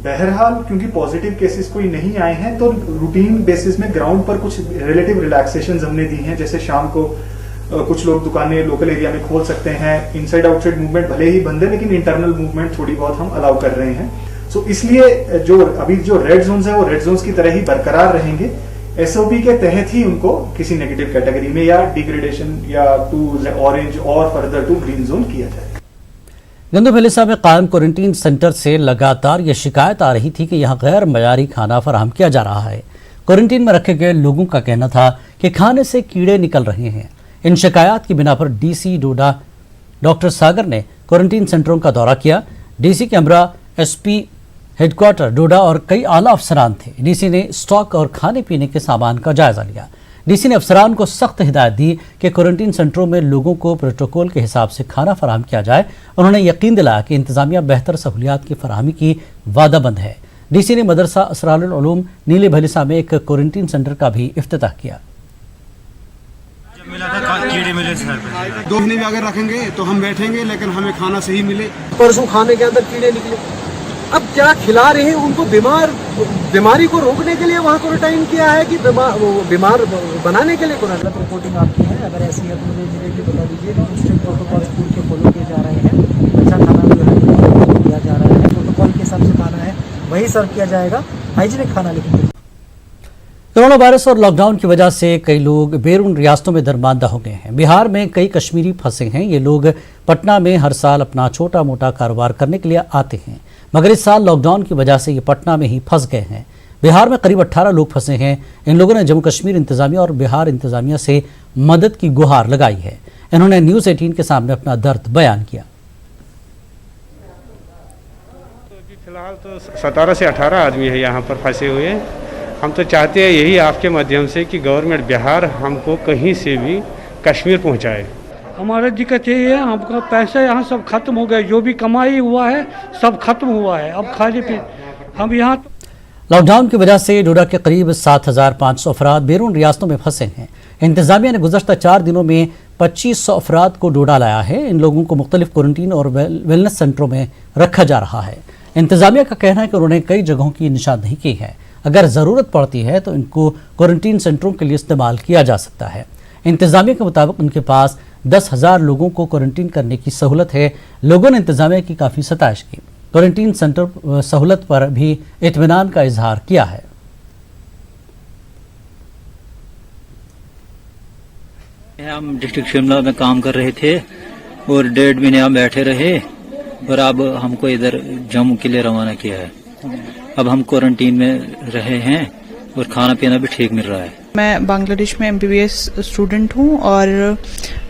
बहरहाल क्योंकि पॉजिटिव केसेस कोई नहीं आए हैं तो रूटीन बेसिस में ग्राउंड पर कुछ रिलेटिव रिलैक्सेशन हमने दी हैं। जैसे शाम को कुछ लोग दुकानें लोकल एरिया में खोल सकते हैं, इनसाइड आउटसाइड मूवमेंट भले ही बंद है लेकिन इंटरनल मूवमेंट थोड़ी बहुत हम अलाउ कर रहे हैं। सो इसलिए जो अभी जो रेड जोन्स है वो रेड जोन्स की तरह ही बरकरार रहेंगे। एसओपी के तहत ही उनको किसी नेगेटिव कैटेगरी में या डिग्रेडेशन या टू ऑरेंज और फर्दर टू ग्रीन जोन किया जाएगा। गंदोबलिसा में कायम क्वारंटीन सेंटर से लगातार ये शिकायत आ रही थी कि यहाँ गैर मयारी खाना फराहम किया जा रहा है। क्वारंटीन में रखे गए लोगों का कहना था कि खाने से कीड़े निकल रहे हैं। इन शिकायत की बिना पर डीसी डोडा डॉक्टर सागर ने क्वारंटीन सेंटरों का दौरा किया। डीसी कैमरा, एसपी हेडक्वार्टर डोडा और कई आला अफसरान थे। डीसी ने स्टॉक और खाने पीने के सामान का जायजा लिया। डीसी ने अफसरान को सख्त हिदायत दी कि क्वारंटीन सेंटरों में लोगों को प्रोटोकॉल के हिसाब से खाना फराहम किया जाए। उन्होंने यकीन दिलाया कि इंतजामिया बेहतर सहूलियात की फराहमी की वादाबंद है। डीसी ने मदरसा असरारुल उलूम नीले भलिसा में एक क्वारंटीन सेंटर का भी इफ्तिताह किया। कीड़े मिले सर, 2 महीने भी अगर रखेंगे तो हम बैठेंगे लेकिन हमें खाना सही मिले। परसों खाने के अंदर कीड़े निकले, अब क्या खिला रहे हैं उनको? बीमारी को रोकने के लिए वहाँ क्वारंटाइन किया है कि बीमार बनाने के लिए क्वारंटाइन? रिपोर्टिंग आपकी है, अगर ऐसी है तो मुझे इमीडिएटली बता दीजिए। स्ट्रिक्ट प्रोटोकॉल स्कूल के फॉलो किए जा रहे हैं, अच्छा खाना जो है दिया जा रहा है, प्रोटोकॉल के हिसाब से खाना है वही सर्व किया जाएगा, हाइजीनिक खाना। लेकिन कोरोना वायरस और लॉकडाउन की वजह से कई लोग बैरून रियासतों में दरमानदा हो गए हैं। बिहार में कई कश्मीरी फंसे हैं। ये लोग पटना में हर साल अपना छोटा मोटा कारोबार करने के लिए आते हैं, मगर इस साल लॉकडाउन की वजह से ये पटना में ही फंस गए हैं। बिहार में करीब 18 लोग फंसे हैं। इन लोगों ने जम्मू कश्मीर इंतजामिया और बिहार इंतजामिया से मदद की गुहार लगाई है। इन्होंने न्यूज़ 18 के सामने अपना दर्द बयान किया। फिलहाल तो 17 से 18 आदमी है यहाँ पर फंसे हुए। हम तो चाहते हैं यही आपके माध्यम से कि गवर्नमेंट बिहार हमको कहीं से भी कश्मीर पहुँचाए। हमारा दिक्कत यही है, हमका पैसा यहाँ सब खत्म हो गया, जो भी कमाई हुआ है सब खत्म हुआ है। अब खाली पे हम यहाँ लॉकडाउन की वजह से डोडा के करीब 7,500 अफराद बैरून रियासतों में फंसे हैं। इंतजामिया ने गुज़श्ता 4 दिनों में 2500 अफराद को डोडा लाया है। इन लोगों को मुख्तलिफ क्वारंटीन और वेलनेस सेंटरों में रखा जा रहा है। इंतजामिया का कहना है कि उन्होंने कई जगहों की निशानदेही की है। अगर ज़रूरत पड़ती है तो इनको क्वारंटीन सेंटरों के लिए इस्तेमाल किया जा सकता है। इंतजामिया के मुताबिक उनके पास 10,000 लोगों को क्वारंटीन करने की सहूलत है। लोगों ने इंतजामिया की काफ़ी सताइश की। क्वारंटीन सेंटर सहूलत पर भी इत्मीनान का इजहार किया है। हम डिस्ट्रिक्ट शिमला में काम कर रहे थे और 1.5 महीने हम बैठे रहे और अब हमको इधर जम्मू के लिए रवाना किया है। अब हम क्वारंटीन में रहे हैं और खाना पीना भी ठीक मिल रहा है। मैं बांग्लादेश में MBBS स्टूडेंट हूँ और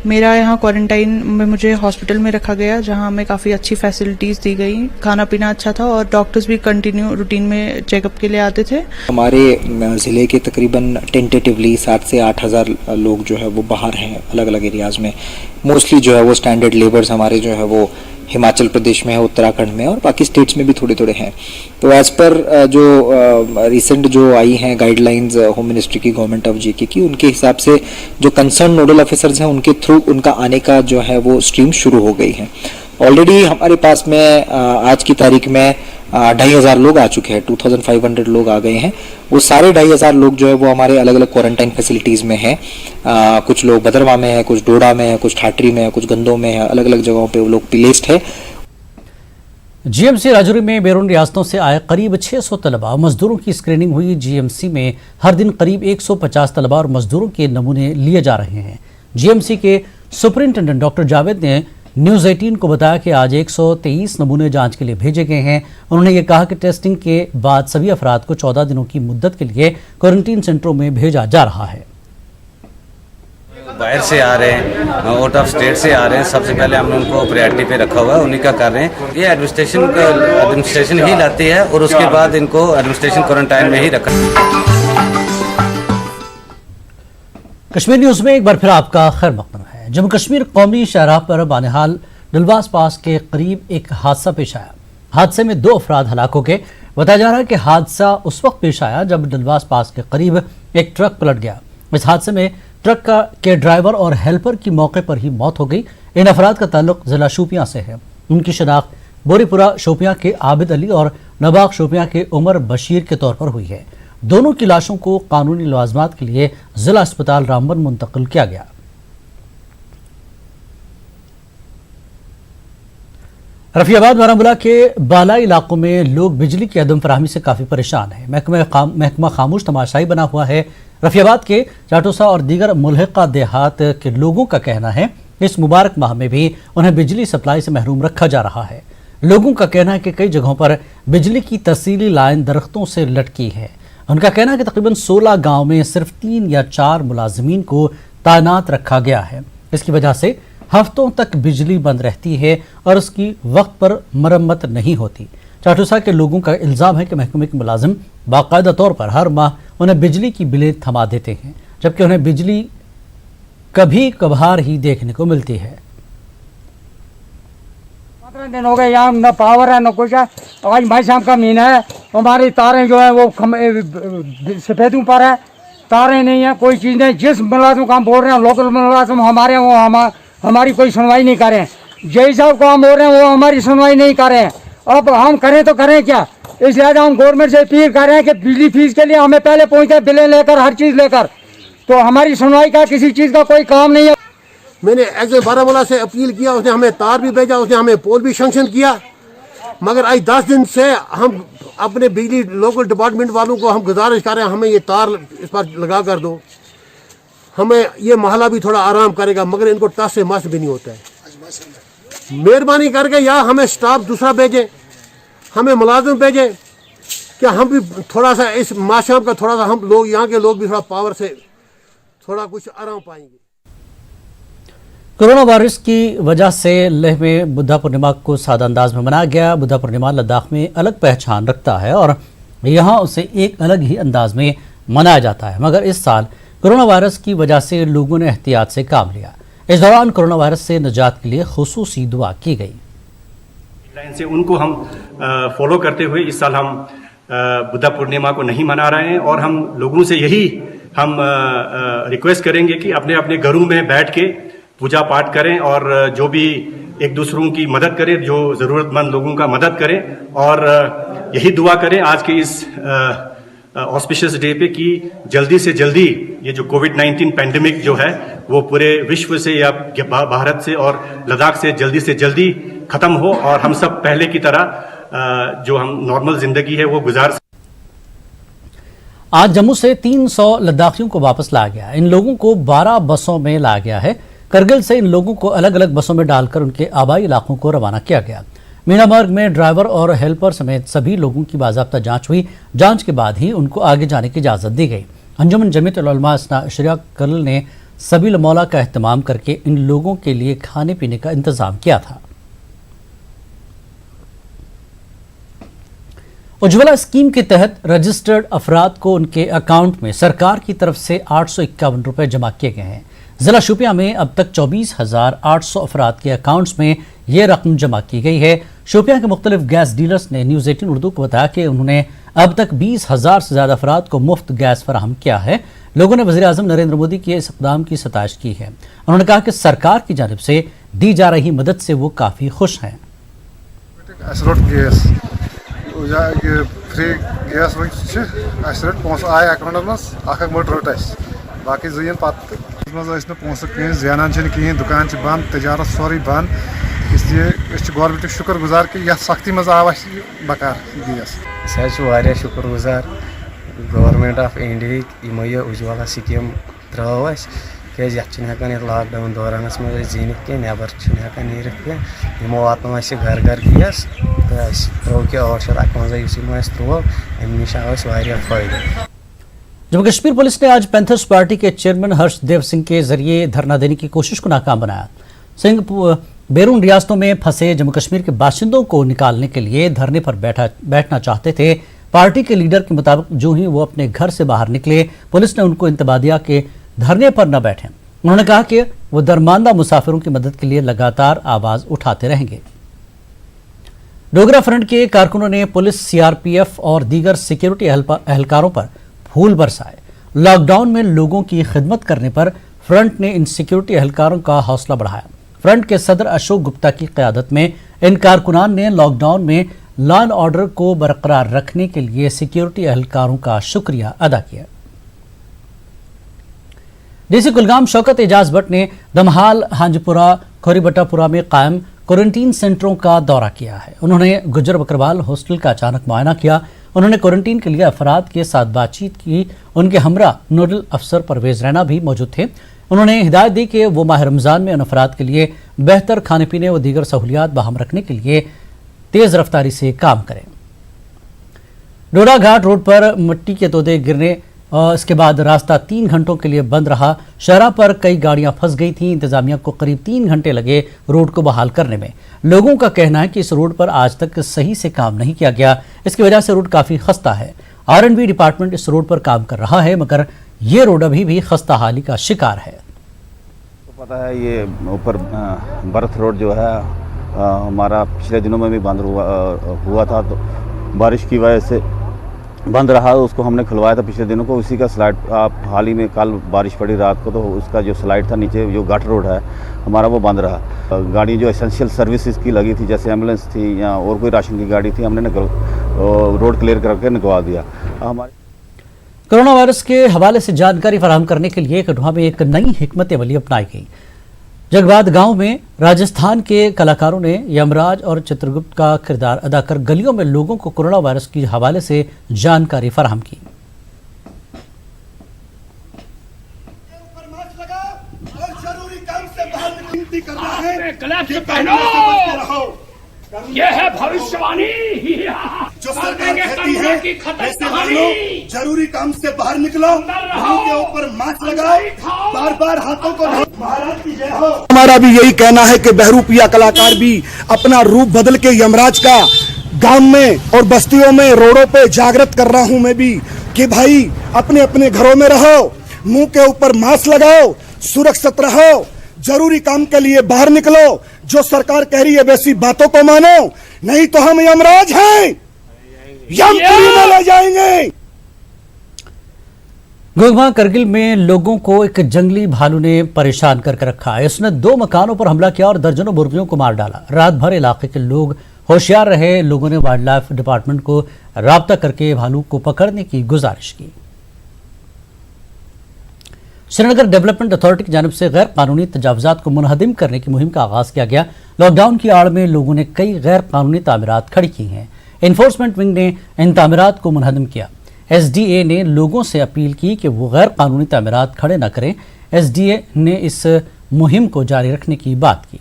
मेरा यहाँ क्वारंटाइन में मुझे हॉस्पिटल में रखा गया, जहाँ हमें काफ़ी अच्छी फैसिलिटीज़ दी गई। खाना पीना अच्छा था और डॉक्टर्स भी कंटिन्यू रूटीन में चेकअप के लिए आते थे। हमारे ज़िले के तकरीबन टेंटेटिवली 7 से 8,000 लोग जो है वो बाहर हैं, अलग अलग एरियाज़ में। मोस्टली जो है वो स्टैंडर्ड लेबर्स हमारे जो है वो हिमाचल प्रदेश में है, उत्तराखंड में और बाकी स्टेट्स में भी थोड़े थोड़े हैं। तो एज़ पर जो रिसेंट जो आई हैं गाइडलाइंस होम मिनिस्ट्री की, गवर्नमेंट ऑफ JK की, उनके हिसाब से जो कंसर्न नोडल ऑफिसर्स हैं उनके थ्रू उनका आने का जो है वो स्ट्रीम शुरू हो गई है। ऑलरेडी हमारे पास में आज की तारीख में 2,500 लोग आ चुके हैं, 2,500 लोग आ गए हैं। वो सारे 2,500 लोग जो है वो हमारे अलग अलग क्वारंटाइन फैसिलिटीज़ में हैं। कुछ लोग भदरवा में है, कुछ डोडा में है, कुछ ठाठरी में है, कुछ गंदों में है, अलग अलग जगहों पे वो लोग प्लेस्ड है। GMC राजौरी में बैरून रियासतों से आए करीब 600 तलबा और मजदूरों की स्क्रीनिंग हुई। GMC में हर दिन करीब 150 तलबा और मजदूरों के नमूने लिए जा रहे हैं। GMC के सुपरिंटेंडेंट डॉक्टर जावेद ने न्यूज़ 18 को बताया कि आज 123 नमूने जांच के लिए भेजे गए हैं। उन्होंने ये कहा कि टेस्टिंग के बाद सभी अफराद को 14 दिनों की मुद्दत के लिए क्वारंटीन सेंटरों में भेजा जा रहा है। बाहर से आ रहे हैं, आउट ऑफ स्टेट से आ रहे हैं, सबसे पहले हमने उनको प्रायोरिटी पे रखा हुआ है, उन्हीं का कर रहे हैं। ये एडमिनिस्ट्रेशन ही लाती है और उसके बाद इनको एडमिनिस्ट्रेशन क्वारंटाइन में ही रखा। कश्मीर न्यूज़ में एक बार फिर आपका खैर मकदम है। जम्मू कश्मीर कौमी शाहराह पर बानिहाल डलवास पास के करीब एक हादसा पेश आया। हादसे में 2 अफराद हलाक हो गए। बताया जा रहा है कि हादसा उस वक्त पेश आया जब डलवास पास के करीब एक ट्रक पलट गया। इस हादसे में ट्रक के ड्राइवर और हेल्पर की मौके पर ही मौत हो गई। इन अफराद का ताल्लुक जिला शोपियां से है। उनकी शनाख्त बोरीपुरा शोपियां के आबिद अली और नवाब शोपियां के उमर बशीर के तौर पर हुई है। दोनों की लाशों को कानूनी लवाजमात के लिए जिला अस्पताल रामबन मुंतकिल किया गया। रफियाबाद बारामूला के बालाई इलाकों में लोग बिजली की अदम फराहमी से काफी परेशान हैं। महकमा खामोश तमाशाई बना हुआ है। रफियाबाद के चाटोसा और दीगर मुल्हिका देहात के लोगों का कहना है इस मुबारक माह में भी उन्हें बिजली सप्लाई से महरूम रखा जा रहा है। लोगों का कहना है कि कई जगहों पर बिजली की तरसीली लाइन दरख्तों से लटकी है। उनका कहना है कि तकरीबन 16 गांव में सिर्फ 3 या 4 मुलाजिमीन को तैनात रखा गया है। इसकी वजह से हफ्तों तक बिजली बंद रहती है और उसकी वक्त पर मरम्मत नहीं होती। चाटूसा के लोगों का इल्ज़ाम है कि महकमे के मुलाजिम बाकायदा तौर पर हर माह उन्हें बिजली की बिलें थमा देते हैं, जबकि उन्हें बिजली कभी कभार ही देखने को मिलती है। 15 दिन हो गए यहाँ न पावर है न कुछ है। आज भाई शाम का महीना है, हमारी तारें जो है वो सफेदों पर है, तारें नहीं है, कोई चीज़ नहीं। जिस मुलाजिम को हम बोल रहे हैं लोकल मुलाजिम हमारे वो हमारी कोई सुनवाई नहीं करें। जय साहब को हम बोल रहे हैं वो हमारी सुनवाई नहीं करें। अब हम करें तो करें क्या? इस लिहाजा हम गवर्नमेंट से अपील कर रहे हैं कि बिजली फीस के लिए हमें पहले पहुँचे, बिलें लेकर हर चीज़ लेकर, तो हमारी सुनवाई का किसी चीज़ का कोई काम नहीं है। मैंने एग्जो बारामूला से अपील किया, उसने हमें तार भी भेजा, उसने हमें पोल भी सैंक्शन किया, मगर आज 10 दिन से हम अपने बिजली लोकल डिपार्टमेंट वालों को हम गुजारिश कर रहे हैं हमें ये तार इस पर लगा कर दो, हमें ये महला भी थोड़ा आराम करेगा, मगर इनको टस से मस भी नहीं होता है। मेहरबानी करके या हमें स्टाफ दूसरा भेजें, हमें मुलाजिम भेजें कि हम भी थोड़ा सा इस माशाम का थोड़ा सा हम लोग यहाँ के लोग भी थोड़ा पावर से थोड़ा कुछ आराम पाएंगे। कोरोना वायरस की वजह से लेह में बुद्धा पूर्णिमा को सादा अंदाज में मनाया गया। बुद्धा पूर्णिमा लद्दाख में अलग पहचान रखता है और यहाँ उसे एक अलग ही अंदाज में मनाया जाता है, मगर इस साल कोरोना वायरस की वजह से लोगों ने एहतियात से काम लिया। इस दौरान कोरोना वायरस से निजात के लिए खुसूसी दुआ की गई। लाइन से उनको हम फॉलो करते हुए इस साल हम बुद्धा पूर्णिमा को नहीं मना रहे हैं और हम लोगों से यही हम रिक्वेस्ट करेंगे कि अपने अपने घरों में बैठ के पूजा पाठ करें और जो भी एक दूसरों की मदद करें, जो ज़रूरतमंद लोगों का मदद करें और यही दुआ करें आज के इस ऑस्पिशियस डे पे कि जल्दी से जल्दी ये जो कोविड-19 पैंडेमिक जो है वो पूरे विश्व से या भारत से और लद्दाख से जल्दी ख़त्म हो और हम सब पहले की तरह जो हम नॉर्मल जिंदगी है वो गुजार। आज जम्मू से 300 लद्दाखियों को वापस लाया गया। इन लोगों को 12 बसों में लाया गया है। करगिल से इन लोगों को अलग अलग बसों में डालकर उनके आबाई इलाकों को रवाना किया गया। मीना मार्ग में ड्राइवर और हेल्पर समेत सभी लोगों की बाज़ाब्ता जांच हुई। जांच के बाद ही उनको आगे जाने की इजाज़त दी गई। अंजुमन जमीयत उल उलमा इस्ना अशरिया कल ने सबील मौला का एहतमाम करके इन लोगों के लिए खाने पीने का इंतज़ाम किया था। उज्ज्वला स्कीम के तहत रजिस्टर्ड अफराद को उनके अकाउंट में सरकार की तरफ से 851 रुपये जमा किए गए हैं। जिला शोपियां में अब तक 24,800 अफराद के अकाउंट्स में यह रकम जमा की गई है। शोपियां के मुख्तलिफ गैस डीलर्स ने न्यूज़ 18 उर्दू को बताया कि उन्होंने अब तक 20,000 से ज्यादा अफराद को मुफ्त गैस फराहम किया है। लोगों ने वज़ीर-ए-आज़म नरेंद्र मोदी के इस इक़दाम की सताइश की है। उन्होंने कहा कि सरकार की जानिब से दी जा रही मदद से वो काफ़ी खुश हैं। फ्री गैस पोस आए अकाउंट मज मोट रोट बाकी जुन पे पोस जानान कहें दुकान बंद तजारत सोरी बंद, इसलिए गवर्नमेंट शुक्र गुजार कि यह सख्ती मज आव बकार गैस शुक्र गुजार गवर्नमेंट ऑफ इंडिया ये उज्ज्वला स्कीम त्रो क्या लॉकडाउन दौरान जीन कह नबर नीर कह वातन घर घर गैस तो त्रो 851 त्रो अम नश आव फायदा। जम्मू कश्मीर पुलिस ने आज पैंथर्स पार्टी के चेयरमैन हर्षदेव सिंह के जरिए धरना देने की कोशिश को नाकाम बनाया। सिंह बैरून रियासतों में फंसे जम्मू कश्मीर के बाशिंदों को निकालने के लिए धरने पर बैठना चाहते थे। पार्टी के लीडर के मुताबिक जो ही वो अपने घर से बाहर निकले, पुलिस ने उनको इंतबा दिया कि धरने पर न बैठें। उन्होंने कहा कि वो दरमानदा मुसाफिरों की मदद के लिए लगातार आवाज उठाते रहेंगे। डोगरा फ्रंट के कारकुनों ने पुलिस, सीआरपीएफ और दीगर सिक्योरिटी एहलकारों पर फूल बरसाए। लॉकडाउन में लोगों की खिदमत करने पर फ्रंट ने इन सिक्योरिटी एहलकारों का हौसला बढ़ाया। फ्रंट के सदर अशोक गुप्ता की क़यादत में इन कारकुनान ने लॉकडाउन में लॉ एंड ऑर्डर को बरकरार रखने के लिए सिक्योरिटी एहलकारों का शुक्रिया अदा किया। डीसी कुलगाम शौकत एजाज भट्ट ने दमहाल, हांजपुरा, खोरीबटापुरा में कायम क्वारंटीन सेंटरों का दौरा किया है। उन्होंने गुजर बकरवाल हॉस्टल का अचानक मुआयना किया। उन्होंने क्वारंटीन के लिए अफराद के साथ बातचीत की। उनके हमरा नोडल अफसर परवेज रैना भी मौजूद थे। उन्होंने हिदायत दी कि वो माह रमज़ान में उन अफराद के लिए बेहतर खाने पीने व दीगर सहूलियात बहाम रखने के लिए तेज़ रफ्तारी से काम करें। डोडा घाट रोड पर मिट्टी के तोदे गिरने और इसके बाद रास्ता 3 घंटों के लिए बंद रहा। शहरा पर कई गाड़ियां फंस गई थीं। इंतजामिया को करीब 3 घंटे लगे रोड को बहाल करने में। लोगों का कहना है कि इस रोड पर आज तक सही से काम नहीं किया गया। इसकी वजह से रोड काफ़ी खस्ता है। R&B डिपार्टमेंट इस रोड पर काम कर रहा है, मगर ये रोड अभी भी खस्ता हाली का शिकार है। तो पता है ये ऊपर बर्थ रोड जो है हमारा पिछले दिनों में भी बंद हुआ था, तो बारिश की वजह से बंद रहा। उसको हमने खुलवाया था पिछले दिनों को। उसी का स्लाइड आप हाल ही में कल बारिश पड़ी रात को, तो उसका जो स्लाइड था नीचे जो गट रोड है हमारा वो बंद रहा। गाड़ी जो एसेंशियल सर्विसेज की लगी थी, जैसे एम्बुलेंस थी या और कोई राशन की गाड़ी थी, हमने रोड क्लियर करके निकलवा दिया। हमारे कोरोना वायरस के हवाले से जानकारी फराहम करने के लिए कठुआ में एक नई हिकमत अमली अपनाई गई। जगबाद गांव में राजस्थान के कलाकारों ने यमराज और चित्रगुप्त का किरदार अदा कर गलियों में लोगों को कोरोना वायरस के हवाले से जानकारी फराहम की। ये है भविष्यवाणी जो सरकार कहती है, ऐसे मानो जरूरी काम से बाहर निकलो, मुंह के ऊपर मास्क लगाओ, बार बार हाथों को धो। महाराज की जय हो। हमारा भी यही कहना है कि बहरूपिया कलाकार भी अपना रूप बदल के यमराज का गांव में और बस्तियों में रोडों पे जागृत कर रहा हूं मैं भी कि भाई अपने अपने घरों में रहो, मुंह के ऊपर मास्क लगाओ, सुरक्षित रहो, जरूरी काम के लिए बाहर निकलो। जो सरकार कह रही है वैसी बातों को मानो, नहीं तो हम यमराज हैं, यमपुरी में ले जाएंगे। गुलमा करगिल में लोगों को एक जंगली भालू ने परेशान करके रखा है। इसने 2 मकानों पर हमला किया और दर्जनों मुर्गियों को मार डाला। रात भर इलाके के लोग होशियार रहे। लोगों ने वाइल्ड लाइफ डिपार्टमेंट को राब्ता करके भालू को पकड़ने की गुजारिश की। श्रीनगर डेवलपमेंट अथॉरिटी की जानिब से गैर कानूनी तजावुजात को मुनहदिम करने की मुहिम का आगाज किया गया। लॉकडाउन की आड़ में लोगों ने कई गैर कानूनी तामीरात खड़ी की हैं। एनफोर्समेंट विंग ने इन तामीरात को मुनहदिम किया। SDA ने लोगों से अपील की कि वो गैर कानूनी तामीरात खड़े न करें। SDA ने इस मुहिम को जारी रखने की बात की।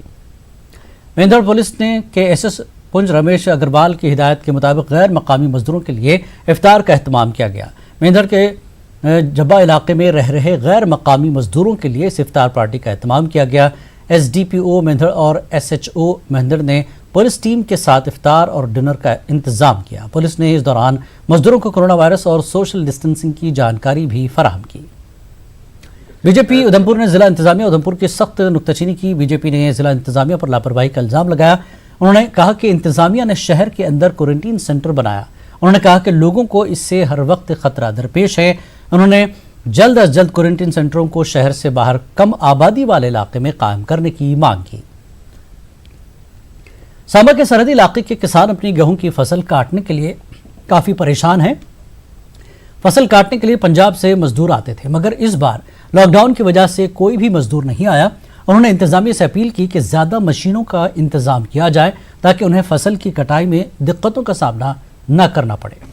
मेंढर पुलिस ने KSS पुंज रमेश अग्रवाल की हिदायत के मुताबिक गैर मकामी मजदूरों के लिए इफ्तार का एहतमाम किया गया। मेंढर के जब्बा इलाके में रह रहे गैर मकामी मजदूरों के लिए इस इफ्तार पार्टी का एहतमाम किया गया। SDPO मेंढर और SHO मेंढर ने पुलिस टीम के साथ इफ्तार और डिनर का इंतजाम किया। पुलिस ने इस दौरान मजदूरों को कोरोना वायरस और सोशल डिस्टेंसिंग की जानकारी भी फराहम की। बीजेपी उधमपुर ने जिला इंतजामिया उधमपुर की सख्त नुक्ताचीनी की। बीजेपी ने जिला इंतजामिया पर लापरवाही का इल्जाम लगाया। उन्होंने कहा कि इंतजामिया ने शहर के अंदर क्वारंटीन सेंटर बनाया। उन्होंने कहा कि लोगों को इससे हर वक्त खतरा दरपेश है। उन्होंने जल्द अज जल्द क्वारंटीन सेंटरों को शहर से बाहर कम आबादी वाले इलाके में कायम करने की मांग की। सांबा के सरहदी इलाके के किसान अपनी गेहूं की फसल काटने के लिए काफी परेशान हैं। फसल काटने के लिए पंजाब से मजदूर आते थे, मगर इस बार लॉकडाउन की वजह से कोई भी मजदूर नहीं आया। उन्होंने इंतजामिया से अपील की कि ज्यादा मशीनों का इंतजाम किया जाए ताकि उन्हें फसल की कटाई में दिक्कतों का सामना न करना पड़े।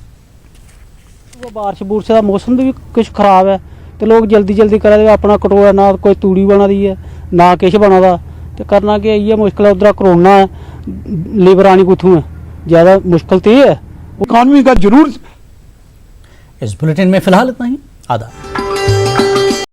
बारिश बुरश का मौसम भी कुछ खराब है तो लोग जल्दी जल्दी करा दे अपना कटोरा, ना कोई तूड़ी बना दी है ना किश बना दा, तो करना कि इयै मुश्किल है। उधर कोरोना है, लेबर आनी कुथों है, ज्यादा मुश्किल तो ये है। इकानमी का जरूर। इस बुलेटिन में फिलहाल इतना ही। आदाब।